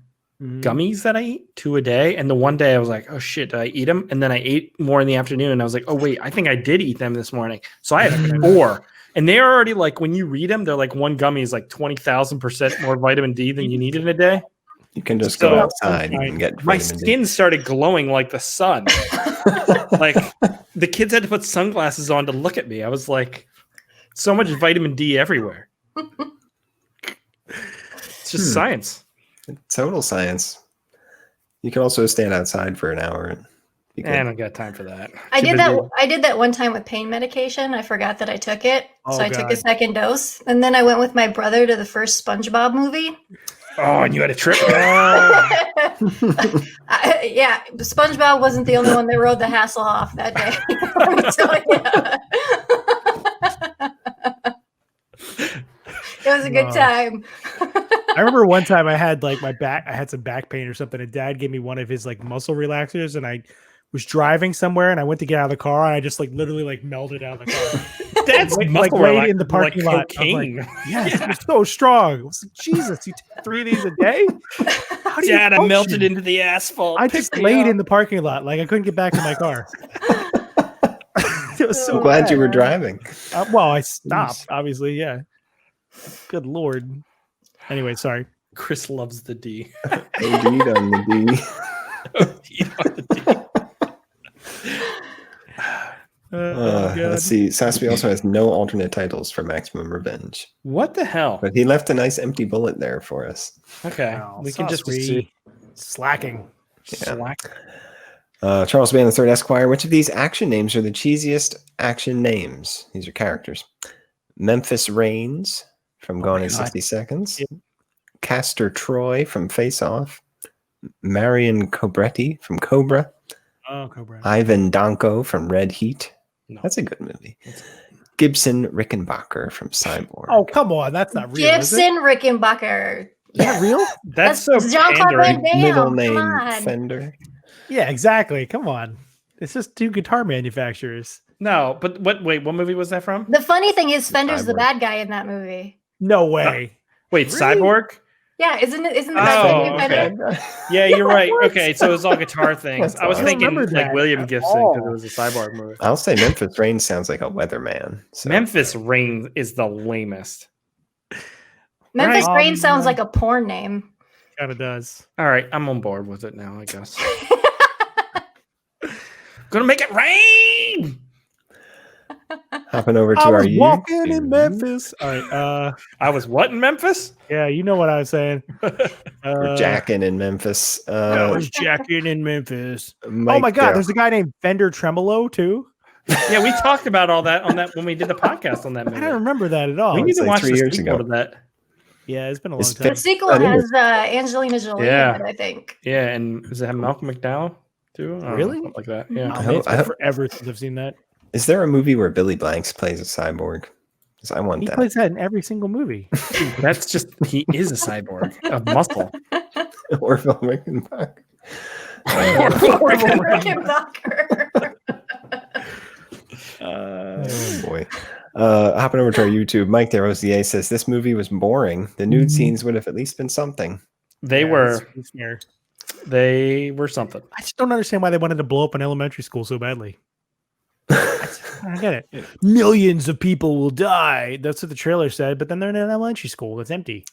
gummies that I eat 2 a day, and the one day I was like, oh shit, did I eat them? And then I ate more in the afternoon, and I was like, oh wait, I think I did eat them this morning. So I had 4, and they're already like, when you read them, they're like one gummy is like 20,000% more vitamin D than you need in a day. You can just go outside and get my skin started glowing like the sun. Like the kids had to put sunglasses on to look at me. I was like, so much vitamin D everywhere. It's just science. Total science. You can also stand outside for an hour. I don't got time for that. I did that one time with pain medication. I forgot that I took it, so I took a second dose, and then I went with my brother to the first SpongeBob movie. Oh, and you had a trip. Yeah, SpongeBob wasn't the only one that rode the Hasselhoff that day. Let me tell you. It was a good time. I remember one time I had like I had some back pain or something, and Dad gave me one of his like muscle relaxers, and I was driving somewhere, and I went to get out of the car, and I just like literally like melted out of the car. That's like right in the parking lot. Cocaine. Like, yes, it was so strong. I was like, Jesus, you take 3 of these a day? Dad, I melted into the asphalt. I just laid in the parking lot, like I couldn't get back to my car. It was so glad bad. you were driving. Well, I stopped, obviously. Yeah. Good Lord. Anyway, sorry. Chris loves the D. OD'd on the D. OD'd on the D. Let's see. Saspi also has no alternate titles for Maximum Revenge. What the hell? But he left a nice empty bullet there for us. Okay. We can just be slacking. Yeah. Charles Band III Esquire. Which of these action names are the cheesiest action names? These are characters. Memphis Reigns from Gone in 60 Seconds. Yep. Castor Troy from Face Off. Marion Cobretti from Cobra. Oh, Cobra. Ivan Danko from Red Heat. No. That's a good movie. Gibson Rickenbacker from Cyborg. Oh, come on. That's not real. Gibson Rickenbacker. Is that real? That's so Jean-Claude Van Damme. Middle name Fender. Yeah, exactly. Come on. It's just 2 guitar manufacturers. No, but what movie was that from? The funny thing is Fender's Cyborg. the bad guy in that movie. No way. Wait, Really? Cyborg? Yeah, isn't the bad guy Fender? Yeah, you're right. Okay, so it was all guitar things. I was thinking like that William Gibson because it was a Cyborg movie. I'll say Memphis Reigns sounds like a weatherman. So. Memphis Reigns is the lamest. Memphis Reigns sounds like a porn name. Kind of does. All right, I'm on board with it now, I guess. Gonna make it rain. Hopping over to I our was YouTube. walking in Memphis. All right. I was what in Memphis? Yeah, you know what I was saying. We're jacking in Memphis. I was jacking in Memphis. Mike Oh my God, Darrow. there's a guy named Fender Tremolo too. Yeah, we talked about all that on that when we did the podcast on that I movie. don't remember that at all. We need It's to like watch 3 the years sequel ago. to that. Yeah, it's been a long It's time. The sequel I think has Angelina Jolie in it, I think. Yeah, and does it have Malcolm McDowell too? I don't know, Really? something like that. Yeah. Oh, man, it's been forever since I've seen that. Is there a movie where Billy Blanks plays a cyborg? Because I want He that. plays that in every single movie. That's just he is a cyborg of muscle. Orville Rickenbach. Rickenbacker. Oh boy. Hopping over to our YouTube, Mike Derosier says this movie was boring. The nude scenes would have at least been something. They were something. I just don't understand why they wanted to blow up an elementary school so badly. I don't get it. Millions of people will die. That's what the trailer said, but then they're in an elementary school that's empty.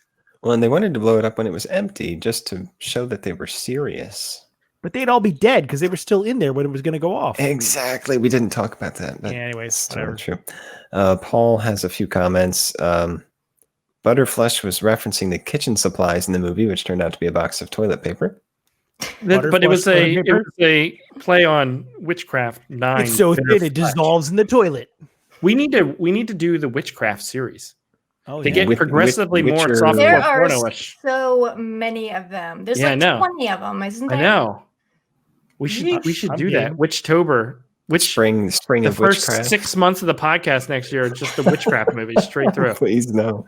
Well, and they wanted to blow it up when it was empty just to show that they were serious. But they'd all be dead because they were still in there when it was going to go off. Exactly. We didn't talk about that. Yeah, anyways, Totally whatever. true. Paul has a few comments. Butterflesh was referencing the kitchen supplies in the movie, which turned out to be a box of toilet paper. But it was a play on Witchcraft 9. It's so thin it dissolves in the toilet. We need to do the witchcraft series. Oh, They get progressively more Witcher. softcore There are porno-ish. so many of them. There's Yeah, I like know. 20 of them, isn't there? I know. We should I'm do that. game. Witchtober. Spring The of first witchcraft. 6 months of the podcast next year are just the witchcraft movies straight through. Please no.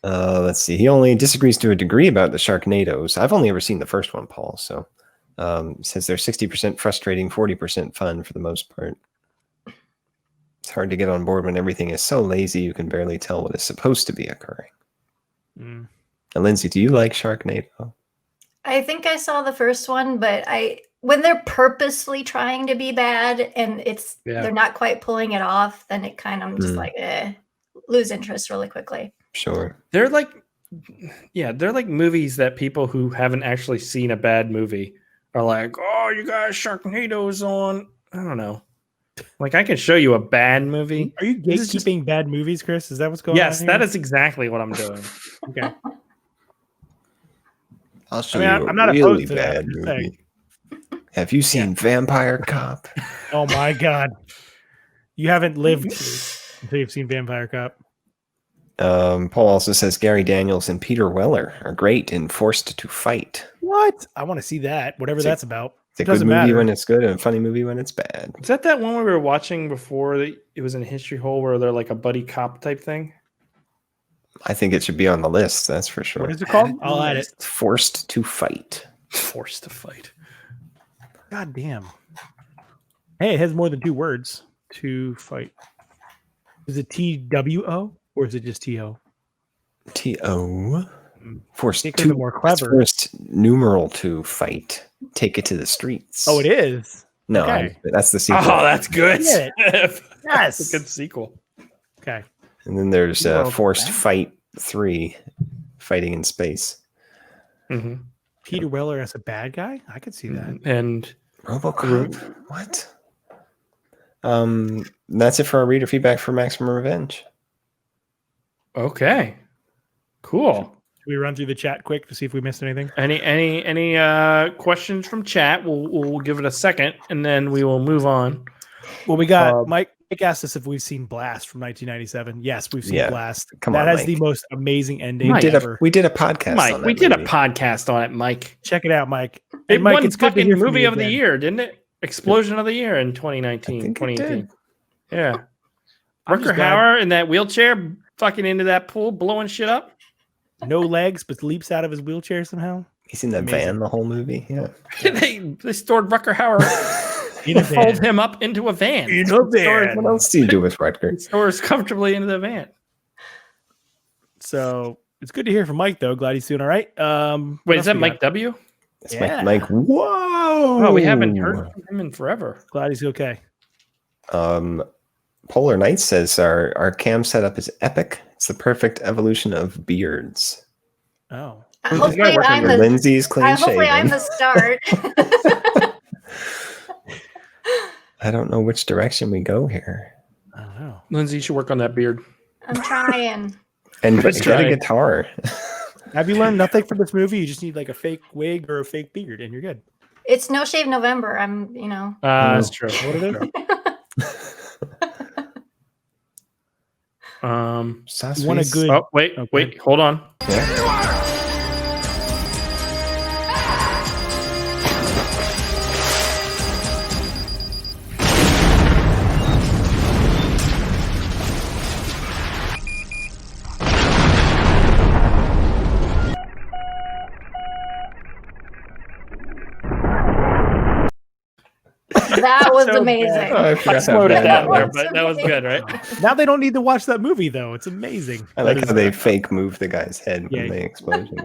Let's see. He only disagrees to a degree about the Sharknadoes. I've only ever seen the first one, Paul. So says they're 60% frustrating, 40% fun for the most part. It's hard to get on board when everything is so lazy you can barely tell what is supposed to be occurring. Mm. Now, Lindsay, do you like Sharknado? I think I saw the first one, but when they're purposely trying to be bad and they're not quite pulling it off, then it kind of just like lose interest really quickly. Sure. They're like movies that people who haven't actually seen a bad movie are like, oh, you guys, Sharknado's on. I don't know. Like, I can show you a bad movie. Are you gatekeeping bad movies, Chris? Is that what's going on? Yes, that is exactly what I'm doing. Okay. I'll show I'm you not a really opposed to that, bad I'm just movie. saying. Have you seen Vampire Cop? Oh my God. You haven't lived until you've seen Vampire Cop. Paul also says Gary Daniels and Peter Weller are great in Forced to Fight. What? I want to see that, whatever that's about. It's a It good doesn't movie matter. when it's good and a funny movie when it's bad. Is that one we were watching before that it was in History Hole where they're like a buddy cop type thing? I think it should be on the list, that's for sure. What is it called? I'll add it. Forced to Fight. Forced to Fight. God damn. Hey, it has more than 2 words. To fight. Is it TWO or is it just TO? TO. Forced Think of it more clever. First numeral to fight. Take it to the streets. Oh, it is. No, Okay. that's the sequel. Oh, that's good. Yeah. That's Yes. a good sequel. Okay. And then there's Well, Forced Fight 3, Fighting in Space. Mm-hmm. Peter Weller as a bad guy? I could see that. And RoboCop? What? That's it for our reader feedback for Maximum Revenge. okay, cool. Should we run through the chat quick to see if we missed anything? Any questions from chat? We'll give it a second and then we will move on. Well, we got Mike asked us if we've seen Blast from 1997. Yes, we've seen Blast. Come that on, has Mike. the most amazing ending We did ever. a podcast Mike, on that we did a movie. podcast on it, Mike. Check it out, Mike. It And Mike, won it's good to fucking hear from movie you of the again. year, didn't it? Explosion of the year in 2019, I think it 2018. did. Yeah. I'm just Rutger glad- Hauer in that wheelchair fucking into that pool, blowing shit up. No legs, but leaps out of his wheelchair somehow. He's in that Amazing. van the whole movie. Yeah. they stored Rutger Hauer, In a fold van. him up into a van. In a van. What else do you do with Rutger? Stores comfortably into the van. So it's good to hear from Mike, though. Glad he's doing all right. What Wait, else is that we Mike got? W? It's Yeah. Mike. Whoa! Oh, we haven't heard from him in forever. Glad he's okay. Polar Knight says our cam setup is epic. It's the perfect evolution of beards. Oh. Hopefully I'm the Lindsay's clean hopefully I'm shaven. the start. I don't know which direction we go here. I don't know. Lindsay, you should work on that beard. I'm trying. And Let's get a try. guitar. Have you learned nothing from this movie? You just need like a fake wig or a fake beard, and you're good. It's No Shave November. I'm, That's true. What it is? Sauce Want a Feast. good? Oh, wait, hold on. That was So amazing. bad. Oh, I I forgot how slowed bad it down that there, was. but that was good, right? Now they don't need to watch that movie though. It's amazing. I like That how is- they fake move the guy's head Yeah. when they explosion.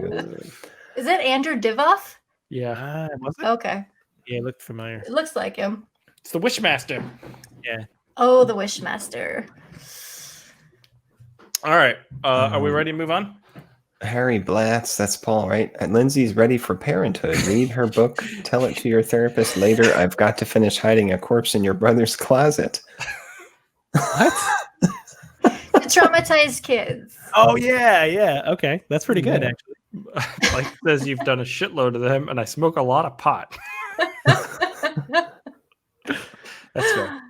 Is it Andrew Divoff? Yeah. Was it? Okay. Yeah, it looked familiar. It looks like him. It's the Wishmaster. Yeah. Oh, the Wishmaster. All right. Are we ready to move on? Harry Blatz, that's Paul, right? And Lindsay's ready for parenthood. Read her book. Tell it to your therapist later. I've got to finish hiding a corpse in your brother's closet. What? To traumatize kids. Oh yeah. Okay, that's pretty good Yeah. actually. Like says you've done a shitload of them, and I smoke a lot of pot. That's fair.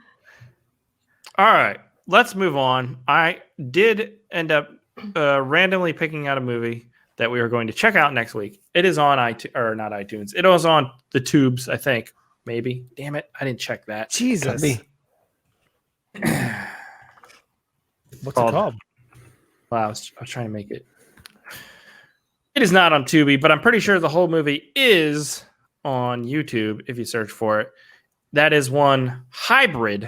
All right, let's move on. I did end up randomly picking out a movie that we are going to check out next week. It is on iTunes, or not iTunes. It was on the tubes, I think. Maybe. Damn it, I didn't check that. Jesus. What's it called? Wow, I was trying to make it. It is not on Tubi, but I'm pretty sure the whole movie is on YouTube if you search for it. That is one Hybrid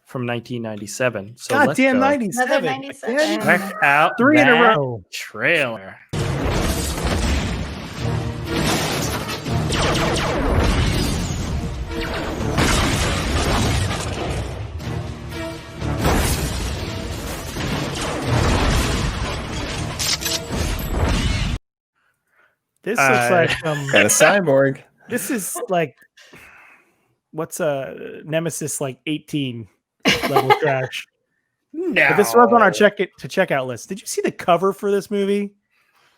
from 1997. So Goddamn 97. 97. Check out 3 in a that row. trailer. This looks like Got a cyborg. this is like what's a Nemesis like 18 level trash. No. But this was on our check out list. Did you see the cover for this movie?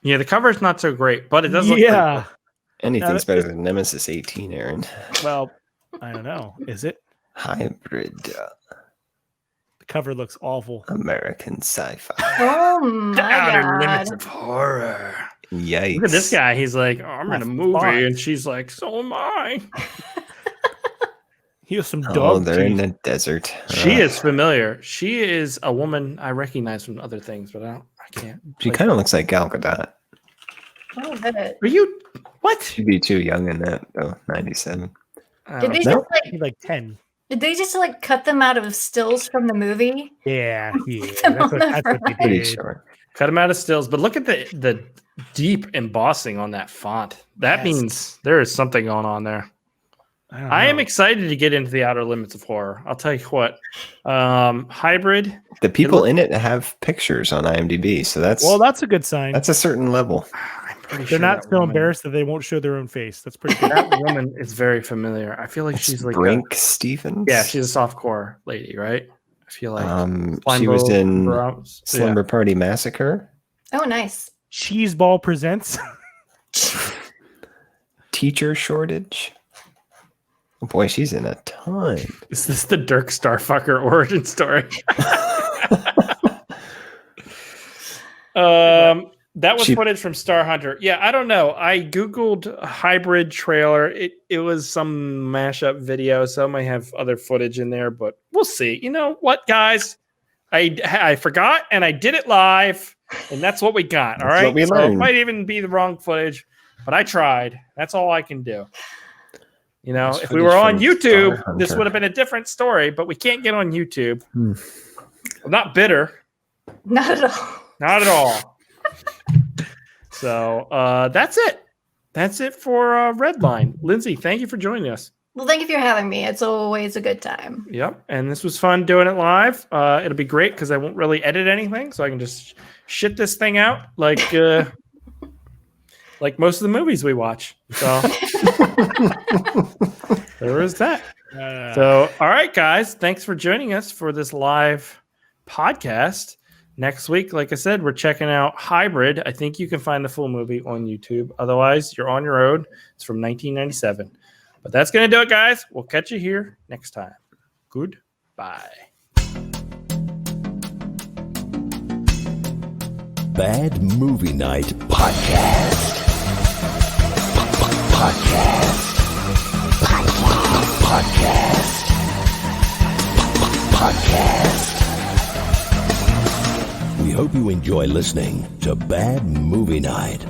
Yeah, the cover's not so great, but it does look pretty cool. Anything's better than Nemesis 18, Aaron. Well, I don't know. Is it? Hybrid. The cover looks awful. American sci-fi. Oh my Outer limits god. of horror. Yikes. Look at this guy. He's like, oh, I'm in a That's movie. fun. And she's like, so am I. He has some dog Oh, they're in teeth. the desert. She is familiar. She is a woman I recognize from other things, but I can't. She kind of looks like Gal Gadot. Oh, bit. Are you what? She'd be too young in that, though. 97. Did they No. just like He's like 10. did they just like cut them out of stills from the movie? Yeah, yeah. Them That's on what they the Pretty did. sure. Cut him out of stills, but look at the deep embossing on that font. That Yes. means there is something going on there. don't I am know. excited to get into the outer limits of horror. I'll tell you what. Hybrid. The people in it have pictures on IMDb, so that's a good sign. a certain level. I'm pretty They're sure not that so woman- embarrassed that they won't show their own face. That's pretty good. That woman is very familiar. I feel like It's she's like Brink Stevens. yeah, she's a softcore lady, right? I feel like she was in Browns. Slumber Party Massacre, Oh, nice. Cheeseball presents. Teacher Shortage. Oh boy, she's in a ton. Is this the Dirk Starfucker origin story? That was footage from Star Hunter. Yeah, I don't know. I googled hybrid trailer. It was some mashup video, so it might have other footage in there, but we'll see. You know what, guys? I forgot and I did it live, and that's what we got. All That's right. what we So it learned. might even be the wrong footage, but I tried. That's all I can do. You know, That's if we were footage on from YouTube, Star this Hunter. would have been a different story, but we can't get on YouTube. I'm not bitter. Not at all. Not at all. So that's it. That's it for Redline. Lindsay, thank you for joining us. Well, thank you for having me. It's always a good time. Yep. And this was fun doing it live. It'll be great because I won't really edit anything. So I can just shit this thing out like most of the movies we watch. So there is that. So, all right, guys. Thanks for joining us for this live podcast. Next week, like I said, we're checking out Hybrid. I think you can find the full movie on YouTube. Otherwise, you're on your own. It's from 1997. But that's going to do it, guys. We'll catch you here next time. Goodbye. Bad Movie Night Podcast. Podcast. Podcast. Podcast. We hope you enjoy listening to Bad Movie Night.